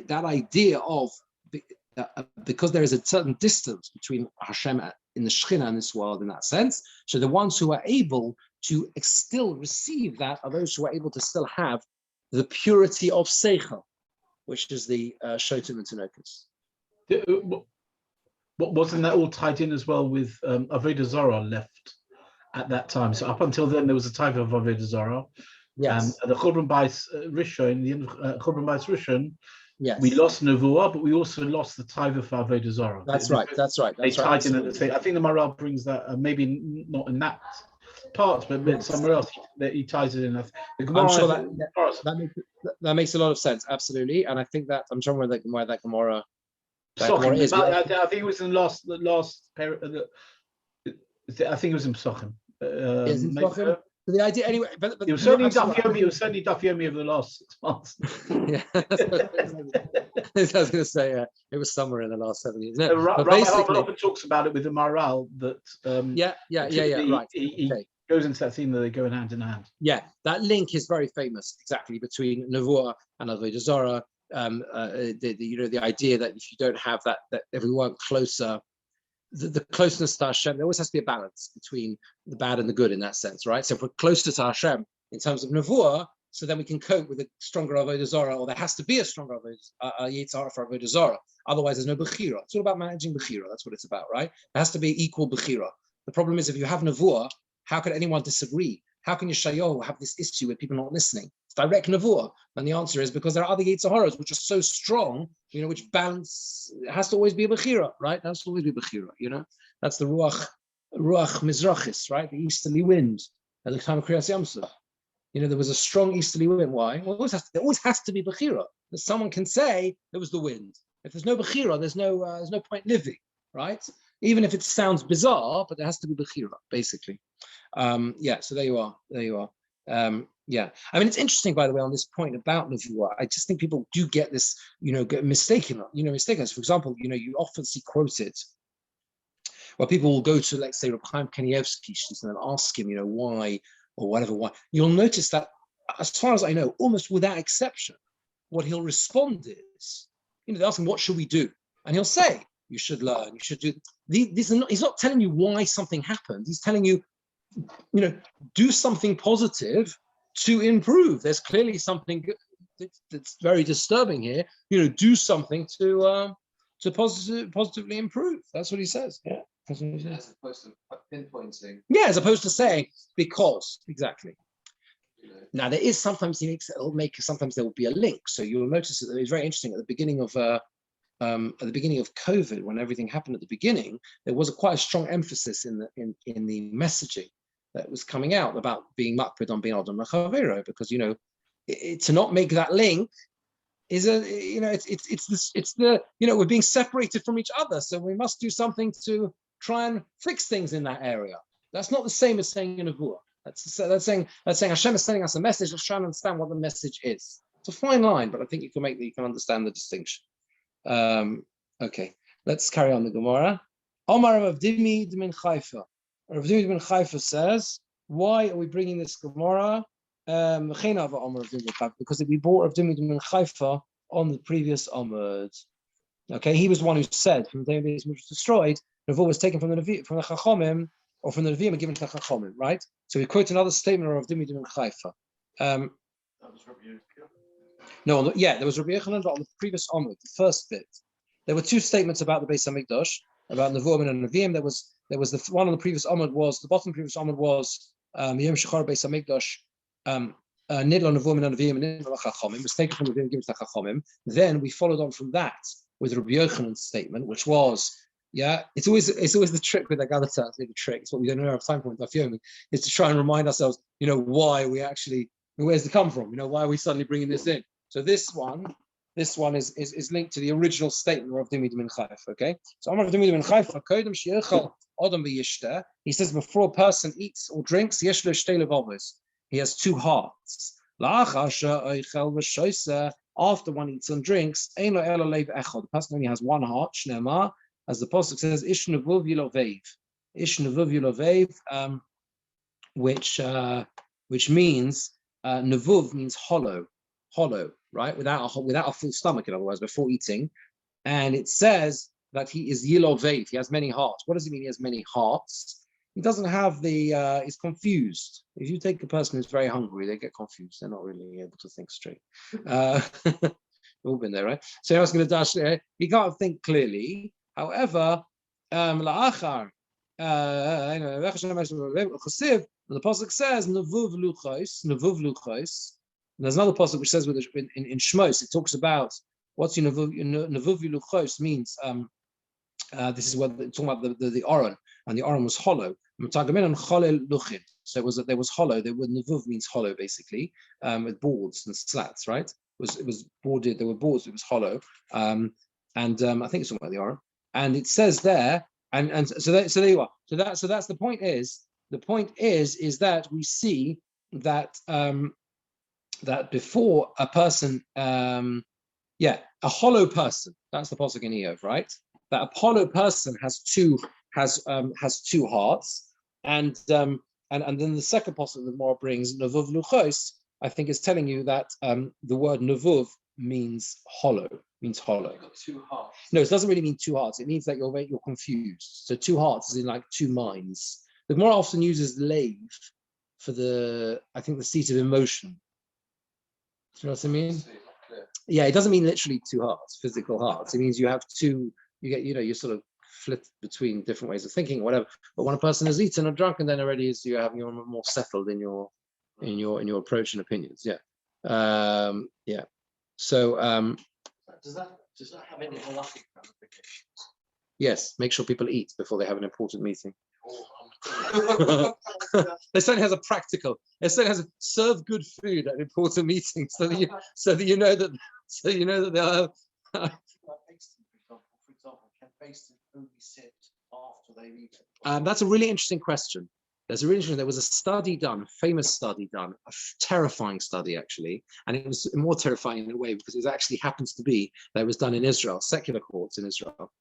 that idea of because there is a certain distance between Hashem in the Shechina in this world in that sense, so the ones who are able to still receive that are those who are able to still have the purity of Seichel, which is the Shotim and Tinokus. Wasn't that all tied in as well with Avodah Zarah left at that time. So up until then, there was a type of Avodah Zarah. Yes. The Churban Bais Rishon, the Churban Bais Rishon, Yes. we lost Nevuah, but we also lost the type of Avodah Zarah. That's right. That's right. They That's right. tied in at the Absolutely. same. I think the Maral brings that, maybe not in that part, but Yes. somewhere else that he ties it in. The I'm Gemara, sure Toras. that makes a lot of sense. Absolutely, and I think that I'm sure where that Gemora. Pesachim, is. I think it was in the last period. I think it was in Pesachim. Is in Pesachim? So the idea, anyway, but it was certainly Daf Yomi. It was certainly Daf Yomi of the last 6 months. Yeah, I was going to say it was somewhere in the last 7 years. No, but Rabbi basically, often talks about it with the Maral that. Yeah. Right. He goes into that theme that they go hand in hand. Yeah, that link is very famous, exactly, between Nevuah and Avodah Zarah. The idea that if you don't have that if we weren't closer, the closeness to Hashem, there always has to be a balance between the bad and the good in that sense, right? So if we're closer to Hashem in terms of Nevuah, so then we can cope with a stronger Avodah Zarah, or there has to be a stronger Yitzhar for Avodah Zarah. Otherwise, there's no Bechira. It's all about managing Bechira. That's what it's about, right? There has to be equal Bechira. The problem is if you have Nevuah, how could anyone disagree? How can Yeshayahu have this issue with people not listening? It's direct Nevuah. And the answer is because there are other Yitzharas which are so strong, which balance. It has to always be a Bechira, right? It has to always be Bechira, That's the Ruach Mizrachis, right? The easterly wind at the time of Kriyas Yamsuf. There was a strong easterly wind. Why? Well, there always has to be Bechira. That someone can say it was the wind. If there's no Bechira, there's no point living, right? Even if it sounds bizarre, but there has to be Bechira, basically. So there you are. I mean, it's interesting, by the way, on this point about Nevuah. I just think people do get this, get mistaken. For example, you often see quoted where people will go to, let's say, Rabbi Chaim Kanievsky and ask him, why or whatever. Why? You'll notice that, as far as I know, almost without exception, what he'll respond is, they ask him, what should we do? And he'll say, you should learn, you should do. He's not telling you why something happened. He's telling you, do something positive to improve. There's clearly something that's very disturbing here. Do something to positively improve. That's what he says. Yeah. As opposed to pinpointing. Yeah, as opposed to saying because exactly. Now there is sometimes sometimes there will be a link. So you'll notice that it's very interesting at the beginning of COVID, when everything happened at the beginning, there was quite a strong emphasis in the messaging that was coming out about being makpid on being Adam Machavero, because to not make that link is we're being separated from each other, so we must do something to try and fix things in that area. That's not the same as saying in Nevuah. That's saying Hashem is sending us a message. Let's try and understand what the message is. It's a fine line, but I think you can understand the distinction. Okay, let's carry on the Gemara. Omar Rav Dimi D'min Chaifa. Rav Dimi D'min Chaifa says, why are we bringing this Gemara? Because we bought Rav Dimi D'min Chaifa on the previous Amud. Okay, he was the one who said from the day it was destroyed, Nevuah was taken from the Chachamim, or from the Nevi'im and given to the Chachamim, right? So we quote another statement of Rav Dimi D'min Chaifa. That was Rabbi No, there was Rabbi Yochanan on the previous Amud, the first bit. There were two statements about the Beis Hamikdash, about Nevuah and Nevi'im. There was the one on the previous Amud was, the bottom previous Amud was Yom Shechar Beis Hamikdash, Nidla Nevuah and Nevi'im and Nidla Chachamim, was taken from the Nevi'im given to the Chachamim. Then we followed on from that with Rabbi Yochanan's statement, which was, it's always the trick with the Galata. The trick, it's what we don't know of time point is to try and remind ourselves, why we actually, where's it come from? Why are we suddenly bringing this in? So this one is linked to the original statement of Dimi D'min Chaifa. Okay, so Amar Dimi D'min Chaifa, Kodem Sheyechal Adam V'Yishta. He says before a person eats or drinks, Yesh Lo Shtei Levavos. He has two hearts. After one eats and drinks, Ein Lo Ela Lev Echad. The person only has one heart. Shneimar, as the pasuk says, Ish Nevuv Yilovev. Ish Nevuv Yilovev, which means Nevuv means hollow, right? Without a full stomach, in other words, before eating. And it says that he is Yilovev. He has many hearts. What does it mean? He has many hearts. He doesn't have he's confused. If you take a person who's very hungry, they get confused. They're not really able to think straight. We've all been there, right? So I was going to dash there. He can't think clearly. However, la'achar the pasuk says nevuv luchos. There's another pasuk which says in Shmos it talks about what's nevuv luchos means. This is what talking about the Aron, and the Aron was hollow. So it was there was hollow. The word nevuv means hollow, basically, with boards and slats. Right? It was boarded. There were boards. It was hollow. I think it's talking about the Aron, and it says there. And so there you are. So that's the point. The point is that we see that that before a person, a hollow person. That's the pasuk in Eov, right? That a hollow person has two hearts, and then the second pasuk that Gemora brings, nevuv luchos, I think is telling you that the word nevuv means hollow. Two hearts. No, it doesn't really mean two hearts. It means that you're confused. So two hearts is in like two minds. The Gemora often uses leiv for the seat of emotion. Do you know what I mean? Yeah, it doesn't mean literally two hearts, physical hearts. It means you have two. You get, you sort of flip between different ways of thinking, whatever. But when a person is eaten or drunk, and then already you're more settled in your approach and opinions. Yeah. So. Does that have any halachic ramifications? Yes, make sure people eat before they have an important meeting. It certainly has a practical. It certainly has serve good food at important meetings, so that you know that they are. For example, can basins only sit after they've eaten? That's a really interesting question. There was a study done, famous study done, a terrifying study actually, and it was more terrifying in a way because it actually happens to be that it was done in Israel, secular courts in Israel,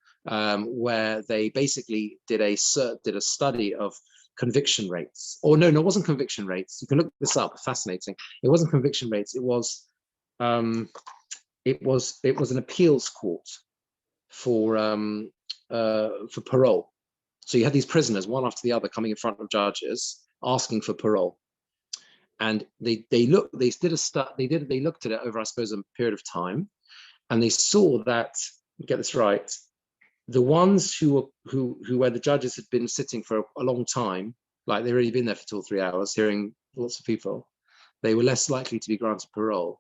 where they basically did a study of conviction rates. Or no, it wasn't conviction rates. You can look this up. Fascinating. It wasn't conviction rates. It was an appeals court for parole. So you had these prisoners, one after the other, coming in front of judges, asking for parole, and they looked at it over, I suppose, a period of time, and they saw that, get this right, the ones where the judges had been sitting for a long time, like they'd already been there for 2 or 3 hours, hearing lots of people, they were less likely to be granted parole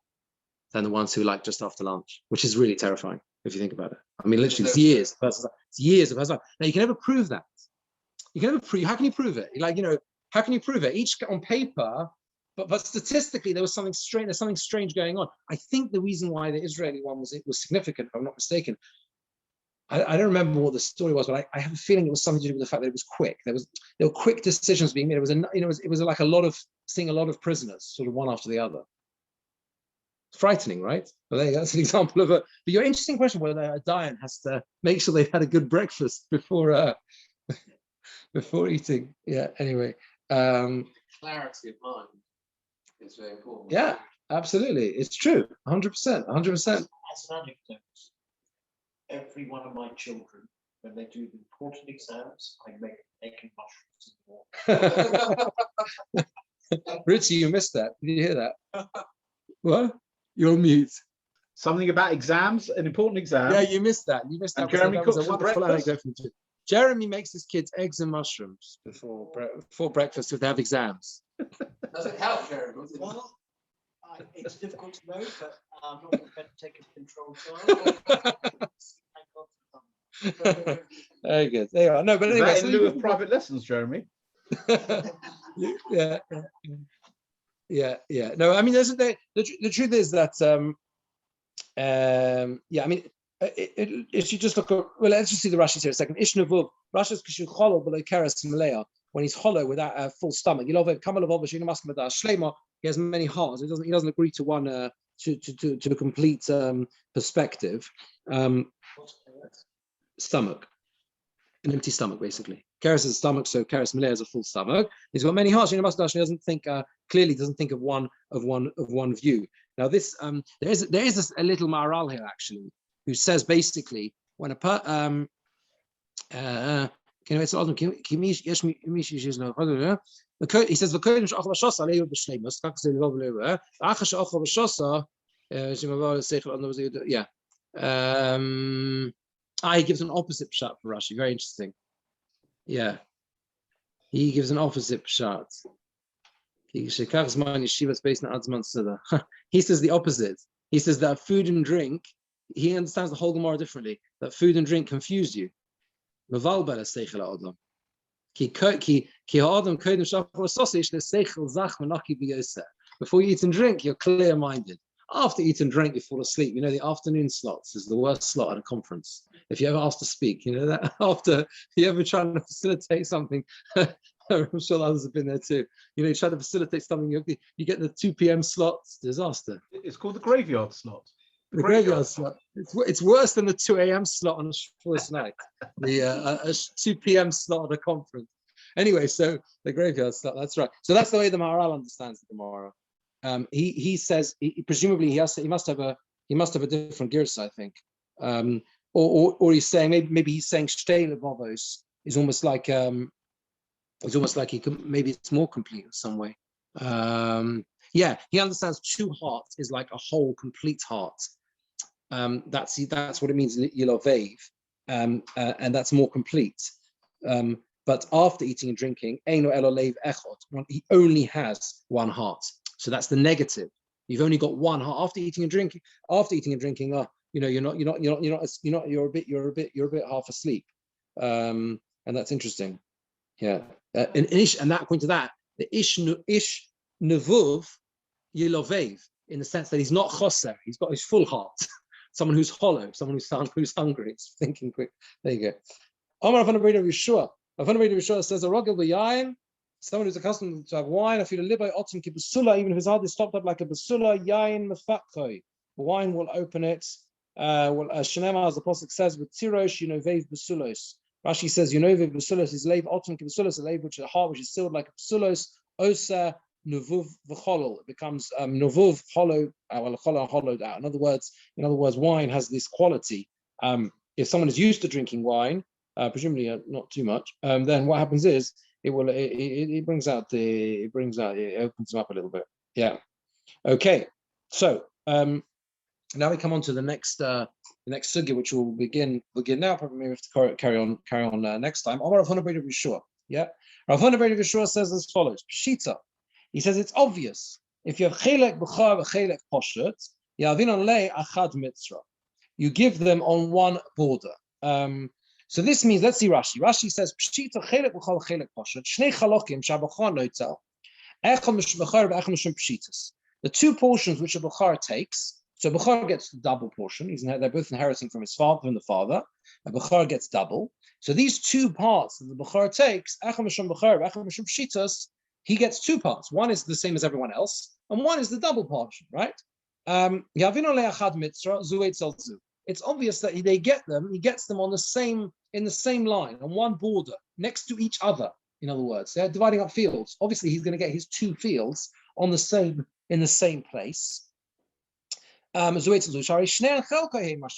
than the ones who just after lunch, which is really terrifying if you think about it. I mean, literally, it's years of person's life. Now, you can never prove that. How can you prove it? How can you prove it? Each on paper, but statistically, there was something strange. There's something strange going on. I think the reason why the Israeli one was significant, if I'm not mistaken. I don't remember what the story was, but I have a feeling it was something to do with the fact that it was quick. There were quick decisions being made. It was like seeing a lot of prisoners, sort of one after the other. Frightening, right? But there you go. That's an example of But your interesting question, whether a Dayan has to make sure they've had a good breakfast before eating. Yeah. Anyway, Clarity of mind is very important. Yeah, absolutely. It's true. 100%. 100%. As an anecdote, every one of my children, when they do the important exams, I make egg and mushrooms in the morning. Richie, you missed that. Did you hear that? What? You're on mute. Something about exams, an important exam. Yeah, you missed that. And Jeremy that was cooks a for wonderful breakfast? anecdote from you. Jeremy makes his kids eggs and mushrooms before breakfast if they have exams. Does it help, Jeremy? Well, it's difficult to know, but I'm not prepared to take control. Very good. There you are. No, but Is anyway, that in lieu of private lessons, Jeremy? Yeah. No, I mean, the truth is that I mean, if you just look at, well, let's just see the Rashi's here a second. Ishnavuv, Rashi's kishu cholo below keres malea, when he's hollow without a full stomach. He has many hearts. He doesn't agree to one to the complete perspective. Stomach, an empty stomach, basically. Keres is a stomach, so keres malea is a full stomach. He's got many hearts. He doesn't think clearly. Doesn't think of one view. Now, this there is a little Maharal here actually, who says basically when a he says he gives an opposite shot for Rashi. Very interesting. Yeah. He gives an opposite pshat. He says the opposite. He says that food and drink, he understands the whole Gemara differently, that food and drink confuse you. Before you eat and drink, you're clear-minded. After eat and drink, you fall asleep. You know, the afternoon slots is the worst slot at a conference. If you ever asked to speak, you know that after you ever trying to facilitate something, I'm sure others have been there too. You know, you try to facilitate something, you get the 2 p.m. slots, disaster. It's called the graveyard slot. The graveyard slot. It's worse than the 2 a.m. slot on a first night. A 2 p.m. slot at a conference. Anyway, so the graveyard slot. That's right. So that's the way the Maharal understands the Gemara. He says presumably he must have a different girsa, I think. Or he's saying maybe he's saying shtei levavos is almost like he could, maybe it's more complete in some way. Yeah, he understands 2 hearts is like a whole complete heart. That's what it means in Yilovev, and that's more complete. But after eating and drinking, Eino Elolev Echot, he only has 1 heart. So that's the negative. You've only got 1 heart after eating and drinking. You know, you're a bit half asleep, and that's interesting. Yeah, and that according to that, the ish nevuv yilovev, in the sense that he's not choser, he's got his full heart. Someone who's hollow, someone who's hungry, it's thinking quick. There you go. Omar Rav Yeshua. Rav Yeshua says a rogel b'yayin, someone who's accustomed to have wine. I feel a libay otzim ki basula, even if his heart is stopped up like a basula, yayin mefatchoi. Wine will open it. Shenema, as the Apostle says, with tirosh, vev basulos. Rashi says, vev basulos is leiv otzim ki basulos, a leiv which is a heart which is sealed like a basulos. Osa nuvuv v'cholol. It becomes nuvuv hollowed out. In other words, wine has this quality. If someone is used to drinking wine, presumably not too much, then what happens is it opens them up a little bit. Yeah. Okay. So now we come on to the next sugya, which will begin now. Probably maybe we have to carry on next time. Omar Rav Birnbaum Yeshua. Yeah. Rav Birnbaum Yeshua says as follows: Pshita. He says it's obvious. If you have chelek b'char v'chelek poshet, yavin olei achad mitzra. You give them on 1 border. So this means, let's see Rashi. Rashi says pshita chelek b'char v'chelek poshet. Shnei chalokim shabachar loitel. Echad mishbachar v'echad mishum pshitas. The 2 portions which a bachar takes. So Bechar gets the double portion. They're both inheriting from the father. A Bechar gets double. So these 2 parts that the Bechar takes, Echad Mishum Bechar, Echad Mishum Pshitas, he gets 2 parts. One is the same as everyone else, and one is the double portion, right? It's obvious that he gets them in the same line, on 1 border, next to each other. In other words, they're dividing up fields. Obviously, he's going to get his 2 fields in the same place. She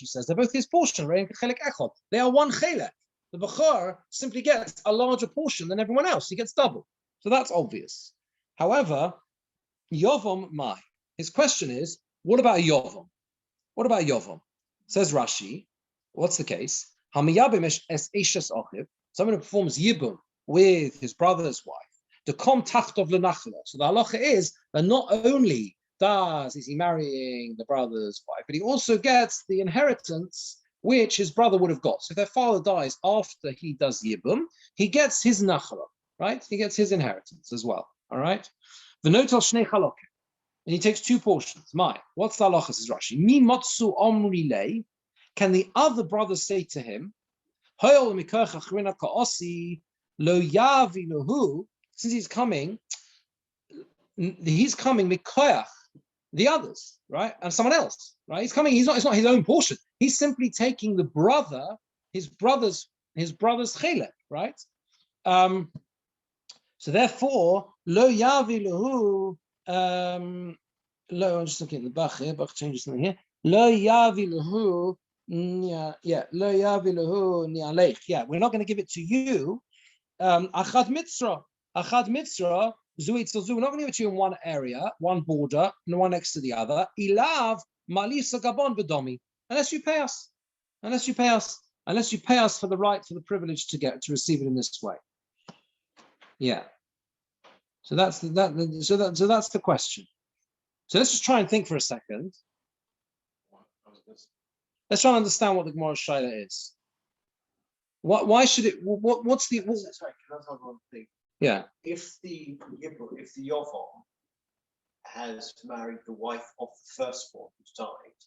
says they're both his portion. They are 1 chelek. The Bechar simply gets a larger portion than everyone else. He gets double. So that's obvious. However, Yovam Mai. His question is, what about Yovam? What about Yovam? Says Rashi, what's the case? Someone who performs Yibum with his brother's wife. The kom tachtov lenachla. So the halacha is that not only is he marrying the brother's wife, but he also gets the inheritance which his brother would have got. So if their father dies after he does Yibum, he gets his nachla, right? He gets his inheritance as well, all right? The notal shnei chalokim, and he takes 2 portions. What's the halacha, says Rashi? Mi motsu omri lei, can the other brother say to him, Hoyol mikoach achrina ka'osi lo yavi lohu, since he's coming mikoach, the others, right? And someone else, right? He's coming, it's not his own portion. He's simply taking his brother's chelek, right? So therefore, lo yavi lahu, I'm just looking at the Bach here, Bach changes something here. Lo yavi lahu, lo yavi lahu ni'alech. Yeah, we're not going to give it to you. Achad mitzra, we're not going to give it to you in 1 area, 1 border, and 1 next to the other. Ilav malisa gabon bedomi. Unless you pay us for the right, for the privilege to receive it in this way. Yeah. So that's the question. So let's just try and think for a second. Let's try and understand what the Gemara Shaila is. Why should it? What's the? Sorry, can I ask one thing? Yeah. If the Yovam has married the wife of the firstborn who's died,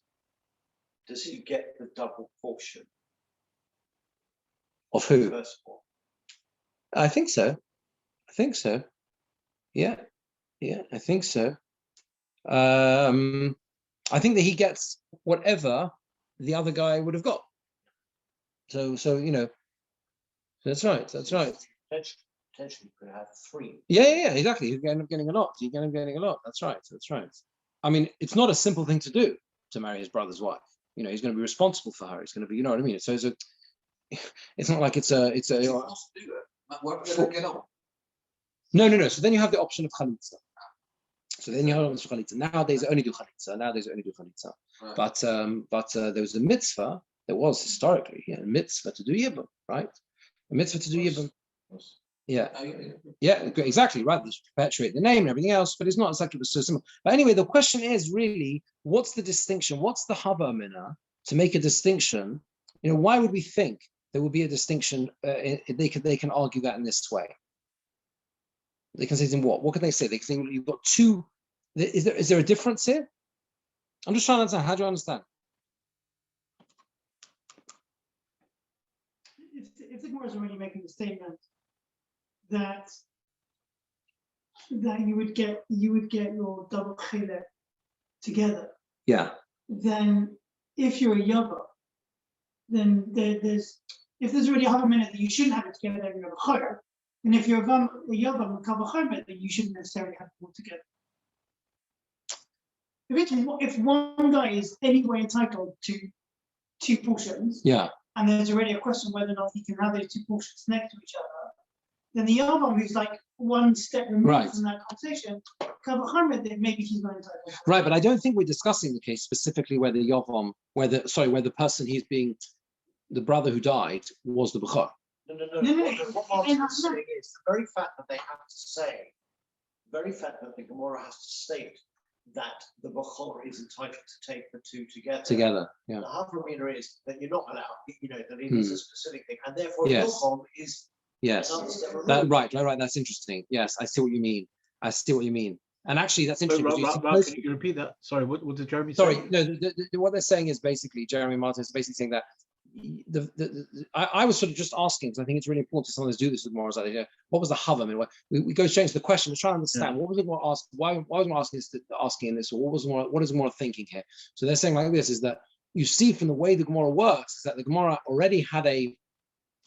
does he get the double portion Of of who? the firstborn? I think so. Yeah. I think so. I think that he gets whatever the other guy would have got. So that's right. Potentially could have three. Yeah, exactly. You're going to end up getting a lot. You're going to end up getting a lot. That's right. I mean, it's not a simple thing to do to marry his brother's wife. He's going to be responsible for her. He's going to be, you know what I mean? So it's not like it's a. No. So then you have the option of chalitza. Nowadays, they only do chalitza. Right. But there was a mitzvah that was historically a mitzvah to do yibum, right? A mitzvah to do yibum. Yeah, exactly, right. They perpetuate the name and everything else, but it's not like it was so simple. But anyway, the question is really, what's the distinction? What's the hava mina to make a distinction? Why would we think there would be a distinction? They can argue that in this way. They can say in what? What can they say? They can say you've got two. Is there a difference here? I'm just trying to understand. How do you understand? If the Gemara is already making the statement that you would get your double chilek together, Yeah. then if you're a yava, then there's already a minute that you shouldn't have it together, then you're a chayr. And if you're a yava with kavachayr, then you shouldn't necessarily have it all together. If one guy is anyway entitled to two portions, and there's already a question whether or not he can have those two portions next to each other, then the other who's like one step removed from that conversation, then maybe he's not entitled. Right, but I don't think we're discussing the case specifically where the person he's being, the brother who died was the Bechor. No. What Martin is saying is the very fact that they have to say, the very fact that the Gemara has to state that the Bechor is entitled to take the two together. Yeah. The Havramina is that you're not allowed, that it is a specific thing, and therefore Yovam is. Yes, right. That's interesting. Yes, I see what you mean. And actually, that's interesting. Can you repeat that? Sorry, what did Jeremy say? Sorry, no. What they're saying is basically, Jeremy Martin is basically saying that I was sort of just asking, because I think it's really important to sometimes do this with more. What was the hava? I mean, we go change the question. We're trying to understand what was it more asked. Why was more asking this, or what is more thinking here? So they're saying like this: is that you see from the way the Gemara works, is that the Gemara already had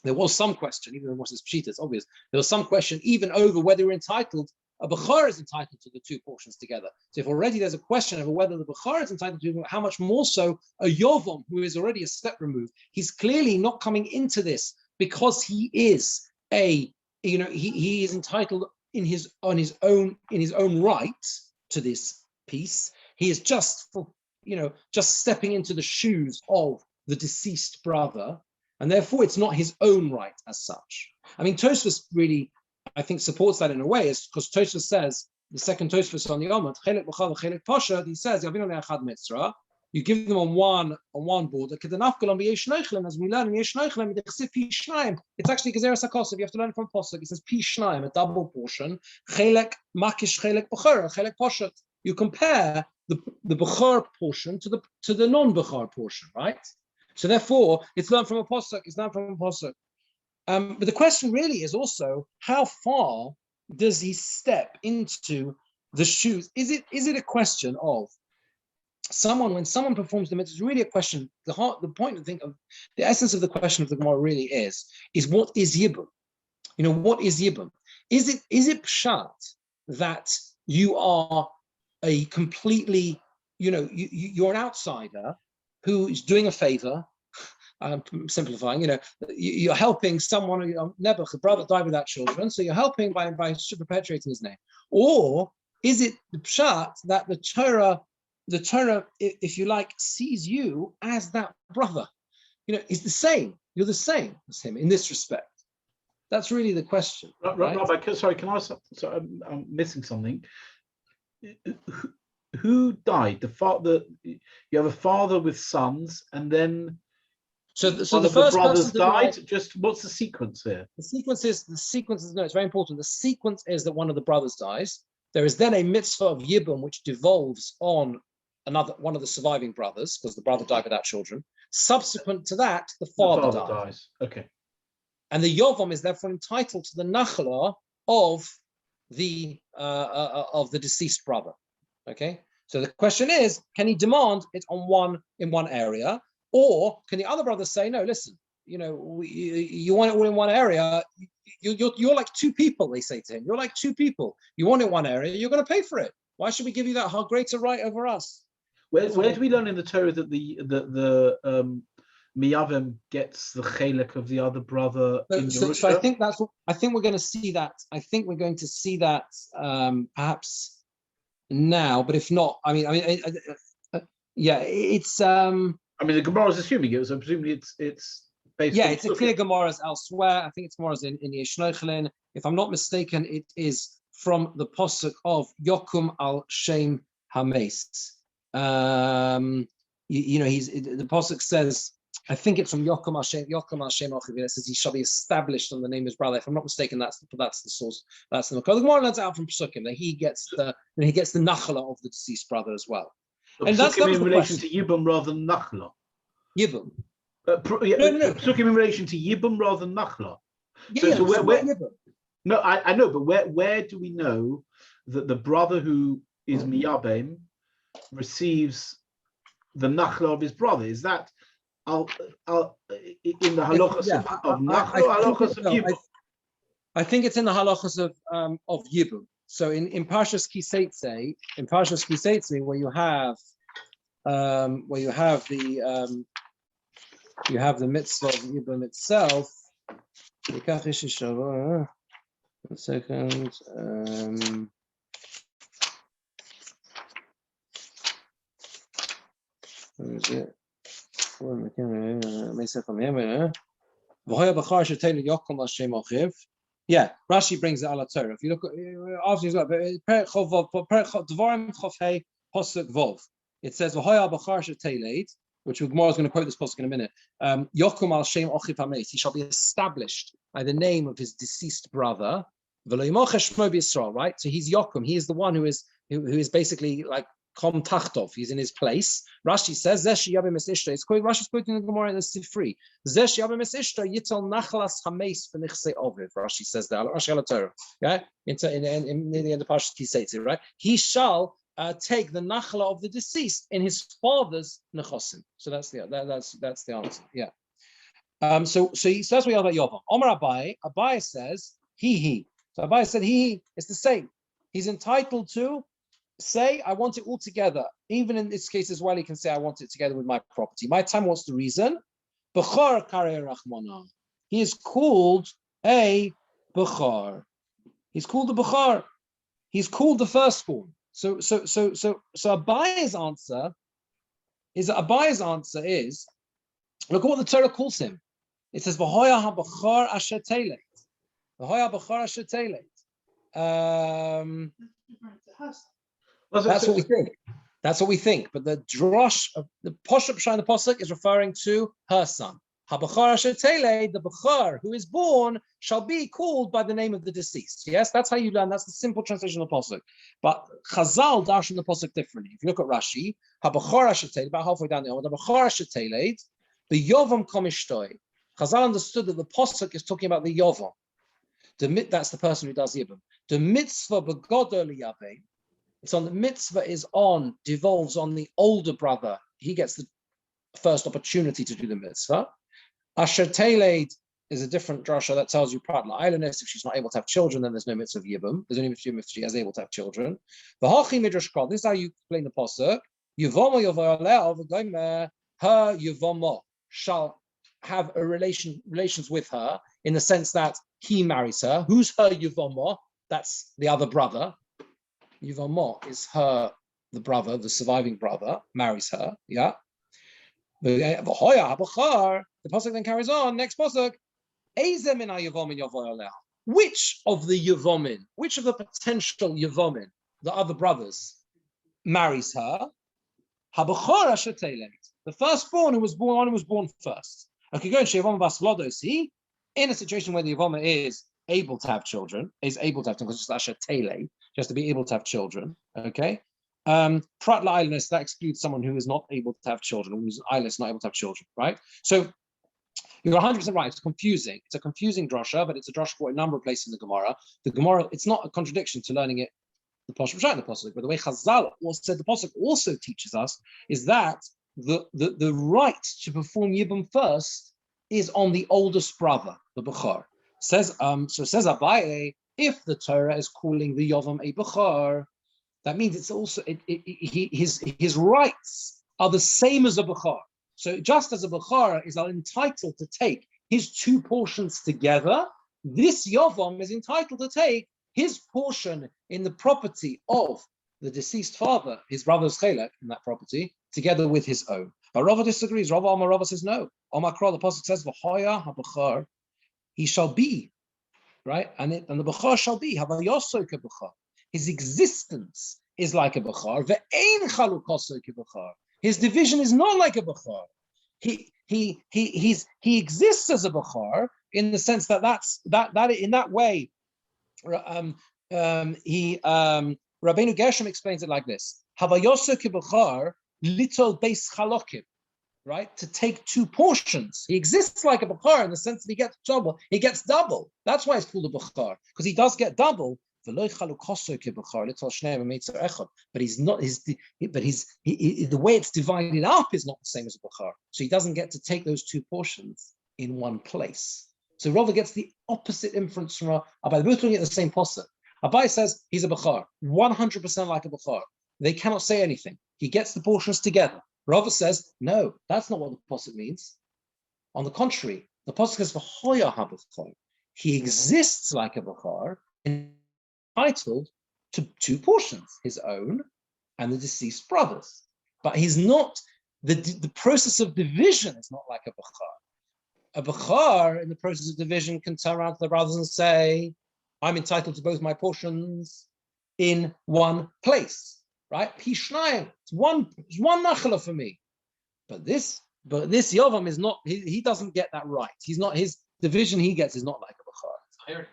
there was some question, even though it wasn't Pshita, it's obvious. There was some question even over whether we're entitled. A Bechor is entitled to the two portions together. So if already there's a question over whether the Bechor is entitled to, how much more so a Yovam, who is already a step removed, he's clearly not coming into this because he is he is entitled in his own right to this piece. He is just stepping into the shoes of the deceased brother, and therefore it's not his own right as such. I mean, Tosfos really, I think, supports that in a way, is because Tosfos says, the second Tosfos on the Yomot, Chelek B'chal Chelek Posha, he says, you give them on one border. As we learn in Yesh Noichlem, it's actually Gezeres HaKosov. You have to learn from Posuk. It says Pi Shnayim, a double portion. Chelek Makish Chelek B'chor, Chelek Poshet. You compare the B'chor portion to the non-B'chor portion, right? So therefore, it's learned from a Posuk. But the question really is also, how far does he step into the shoes? Is it a question of when someone performs the mitzvah? It's really a question. The point to think of, the essence of the question of the Gemara really is what is yibum? What is yibum? Is it pshat that you are a completely, you're an outsider who is doing a favor? I'm simplifying, you're helping someone, Nebuch, the brother died without children, so you're helping by perpetuating his name. Or is it the pshat that the Torah, if you like, sees you as that brother? Is the same. You're the same as him in this respect. That's really the question. Right? Rabbi, sorry, can I ask? Sorry, I'm missing something. Who died? The father. You have a father with sons, and then so one the of the first brothers person to die. died. Just what's the sequence here? The sequence is no, it's very important. The sequence is that one of the brothers dies. There is then a mitzvah of yibum which devolves on one of the surviving brothers because the brother died without children. Subsequent to that, the father dies. Okay. And the yovam is therefore entitled to the nachla of the deceased brother. Okay. So the question is, can he demand it in one area, or can the other brother say, no, listen, you want it all in one area? You're like two people, they say to him. You're like two people. You want it in one area, you're going to pay for it. Why should we give you that greater right over us? Where do we learn in the Torah that the Miyavim gets the chelek of the other brother in Yerusha? So I think we're going to see that. I think we're going to see that perhaps now, but if not, it's. The Gemara is assuming it, so presumably it's based. Yeah, it's a clear Gemara's elsewhere. I think it's Gemara's in Yeshnoichelin. If I'm not mistaken, it is from the posuk of Yokum al Shem Hames. The posuk says, I think it's from Yokum al Shem Ochiv. It says he shall be established on the name of his brother. If I'm not mistaken, that's the source. That's the Gemara learns out from Psukim that he gets the nachala of the deceased brother as well. And that's in relation to Yibum rather than Nachla. Yibum. No. Psukim in relation to Yibum rather than Nachla. No, I know, but where do we know that the brother who is Miyabem receives the Nachla of his brother? Is that in the halachas of Nachla or halachas of Yibum? I think it's in the halachas of Yibum. So in Parshas Kiseitze, where you have the mitzvah of Yibum itself. One second. Where is it? Yeah, Rashi brings it ala Torah. If you look after he's got Posuk Vov, it says which Gemara is going to quote this posuk in a minute. Yokum al Shem Ochiv Hames, he shall be established by the name of his deceased brother. Right? So he's Yokum, he is the one who is basically like Kom Tachtov, he's in his place. Rashi says, it's quoted, Rashi's quoting the Gemara in the Sifri. Rashi says that. Rashi ala Torah. Yeah? In the end of Parashat Kiseitze, right? He shall take the nachla of the deceased in his father's nechosim. So that's the answer. Yeah. So that's what we have about Yovam. Omar Abai says he. So Abai said he. It's the same. He's entitled to say, I want it all together. Even in this case as well, he can say, I want it together with my property. My time, what's the reason? Bechar Karei Rachmana. He is called a Bechar. He's called a Bechar. He's called the firstborn. So Abai's answer is, look at what the Torah calls him. It says, V'hoya ha-Bechar asher teleit. V'hoya ha-Bechar asher teleit. That's what we think. That's what we think. But the drosh of the Poshup Shine the Posuk is referring to her son. Ha-Bechar asher teleit, the Bechar who is born shall be called by the name of the deceased. Yes, that's how you learn. That's the simple translation of the Posuk. But Chazal darshan the Posuk differently. If you look at Rashi, Ha-Bechar asher teleit, about halfway down the Amud, Ha-Bechar asher teleit, the Yovam komishtoi. Chazal understood that the Posuk is talking about the Yovam. That's the person who does Yibum. The mitzvah begodo liyaveh. It's on the mitzvah devolves on the older brother. He gets the first opportunity to do the mitzvah. Asher teleit is a different drasha that tells you prat la'aylanis. If she's not able to have children, then there's no mitzvah of Yibum. There's only mitzvah if she is able to have children. The hachi midrash kol. This is how you explain the pasuk. Yuvama yovaraleh v'goymer her yuvama shall have a relations with her in the sense that he marries her. Who's her yuvama? That's the other brother. Yuvama is the brother, the surviving brother, marries her. Yeah. The pasuk then carries on. Next pasuk. Which of the Yavomin, which of the potential Yavomin, the other brothers, marries her? The firstborn who was born first. In a situation where the Yavoma is able to have children, because it's Ashatele, just to be able to have children. Okay. Prat la'ilus, that excludes someone who is not able to have children, who's eyeless, not able to have children, right? So you're 100% right. It's confusing. It's a confusing drasha, but it's a drasha for a number of places in the Gemara. The Gemara, it's not a contradiction to learning it, the Pasuk Pshat, the Pasuk, but the way Chazal also said the Pasuk also teaches us is that the right to perform Yibum first is on the oldest brother, the Bechor. Says says Abaye, if the Torah is calling the Yovam a Bechor, that means it's also his rights are the same as a Bechor. So just as a Bechor is entitled to take his two portions together, this Yovam is entitled to take his portion in the property of the deceased father, his brother's chelek in that property, together with his own. But Rava disagrees. Rava says no. Omar Kra, the pasuk says, "V'hoya haBechor, he shall be," right? And the Bechor shall be. Havayosok a Bechor. His existence is like a Bechor. Ve'ein chalukosok a Bechor. His division is not like a Bechor. He exists as a Bechor in the sense that that in that way. Rabbeinu Gershom explains it like this: Havayosok a Bechor little base chalokim. Right, to take two portions. He exists like a Bechor in the sense that he gets double. He gets double. That's why it's called a Bechor, because he does get double. But he's not the way it's divided up is not the same as a Bechor. So he doesn't get to take those two portions in one place. So Rava gets the opposite inference from Abai. Both looking at the same pasuk. Abai says he's a Bechor, 100% like a Bechor. They cannot say anything. He gets the portions together. Rava says, no, that's not what the pasuk means. On the contrary, the pasuk says, "V'hoya haBechor." He exists like a Bechor, entitled to two portions, his own and the deceased brothers. But he's not, the process of division is not like a Bechor. A Bechor, in the process of division, can turn around to the brothers and say, I'm entitled to both my portions in one place. Right? Pishnayim. It's one nachala for me. But this Yovam is not, he doesn't get that right. He's not, his division he gets is not like a Bechor.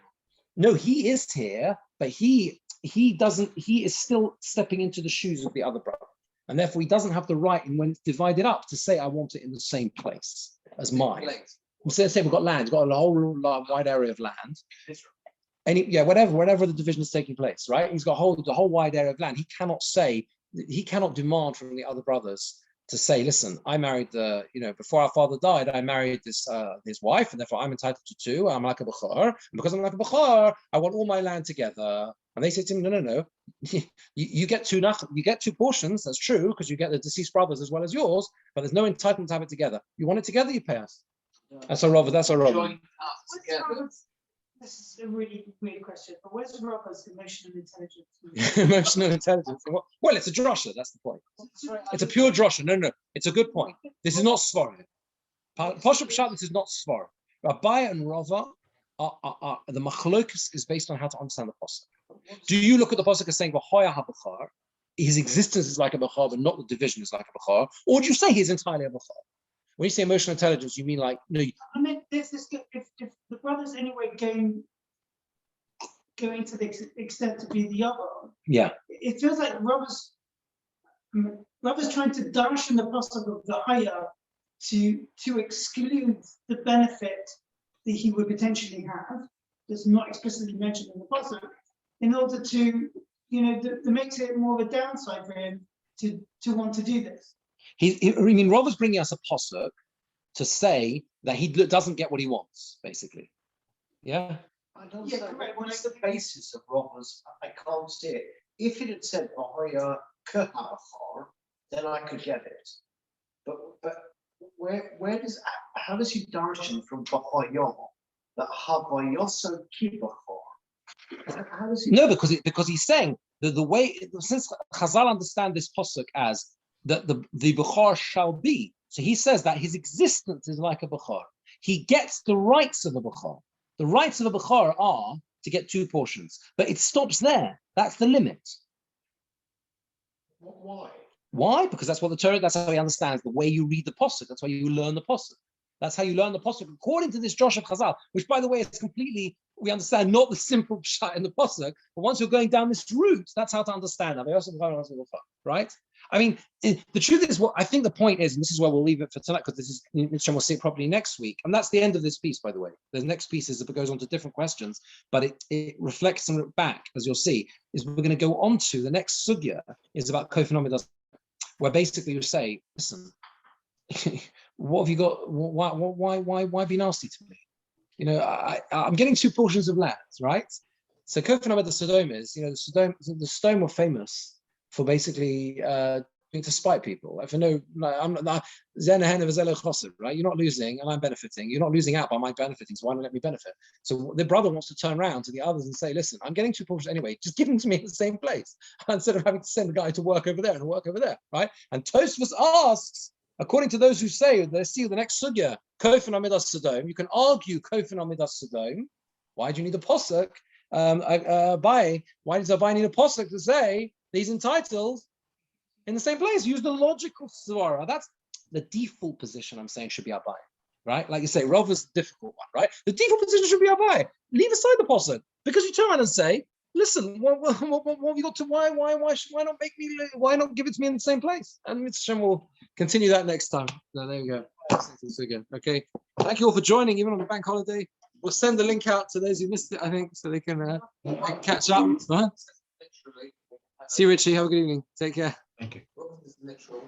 No, he is here, but he is still stepping into the shoes of the other brother. And therefore he doesn't have the right, and when it's divided up, to say I want it in the same place as mine. So let's say we've got land, we've got a whole wide area of land. Wherever the division is taking place, right? He's got the whole wide area of land. He cannot demand from the other brothers to say, listen, I married before our father died, I married his wife, and therefore I'm entitled to two. I'm like a Bechor, and because I'm like a Bechor, I want all my land together. And they say to him, no. you get two portions. That's true, because you get the deceased brothers as well as yours, but there's no entitlement to have it together. You want it together, you pay us. That's a Rava. This is a really weird question, but where's Rava's emotional intelligence? Emotional intelligence. Well, it's a drasha. That's the point. It's a pure drasha. No. It's a good point. This is not svara. Pashup Pshat, this is not svara. Rabbi and Rava are the machlokus is based on how to understand the pasuk. Do you look at the pasuk as saying v'hoya haBechor, his existence is like a Bechor, but not the division is like a Bechor, or do you say he's entirely a Bechor? When you say emotional intelligence, you mean like no? I mean, if the brothers anyway going to the extent to be the other, yeah, it feels like Robert's trying to darshan the pasuk of the higher to exclude the benefit that he would potentially have, that's not explicitly mentioned in the pasuk, in order to that makes it more of a downside for him to want to do this. Rava's bringing us a pasuk to say that he doesn't get what he wants, basically. Yeah. I don't know. What's the basis of Rava's? I can't see it. If it had said V'hoya haBechor, then I could get it. But how does he darshan from V'hoya that Havayoso Kibachor? How does he? No, because he's saying that the way, since Chazal understand this pasuk as that the Bechor shall be, so he says that his existence is like a Bechor. he gets the rights of a Bechor. The rights of a Bechor are to get 2 portions, but it stops there. That's the limit. Why? Why? Because that's what the Torah, that's how he understands the way you read the Pasuk. That's why you learn the Pasuk. That's how you learn the Pasuk, according to this Josh of Chazal, which, by the way, is completely, we understand, not the simple pshat in the Pasuk, but once you're going down this route, that's how to understand that. Right? I mean, the truth is, what I think the point is, and this is where we'll leave it for tonight, because this is, we'll see it properly next week, and that's the end of this piece, by the way. The next piece is it goes on to different questions, but it reflects and look back, as you'll see, is we're going to go on to the next sugya is about Kofanomidas, where basically you say, listen, what have you got? Why be nasty to me? You know, I'm getting 2 portions of land, right? So Kofanomidas Sodom is, you know, the Sodom were famous for basically to spite people. If I know, I'm not, right? You're not losing and I'm benefiting. You're not losing out by my benefiting, so why not let me benefit? So the brother wants to turn around to the others and say, listen, I'm getting 2 portions anyway, just give them to me in the same place, instead of having to send a guy to work over there and work over there, right? And Tosfos asks, according to those who say, they see the next sugya, Kofan Amidas Sodom, you can argue Kofan Amidas Sodom. Why do you need a posuk? Why does Abai need a posuk to say that he's entitled in the same place? Use the logical svara. That's the default position I'm saying should be Abai, right? Like you say, Rav is the difficult one, right? The default position should be Abai. Leave aside the posuk, because you turn around and say, listen, what have you got to, why not make me, why not give it to me in the same place? And Mr. Shem will continue that next time. So there we go. Again. Okay. Thank you all for joining, even on the bank holiday. We'll send the link out to those who missed it, I think, so they can catch up. Huh? See you, Richie. Have a good evening. Take care. Thank you. Literal,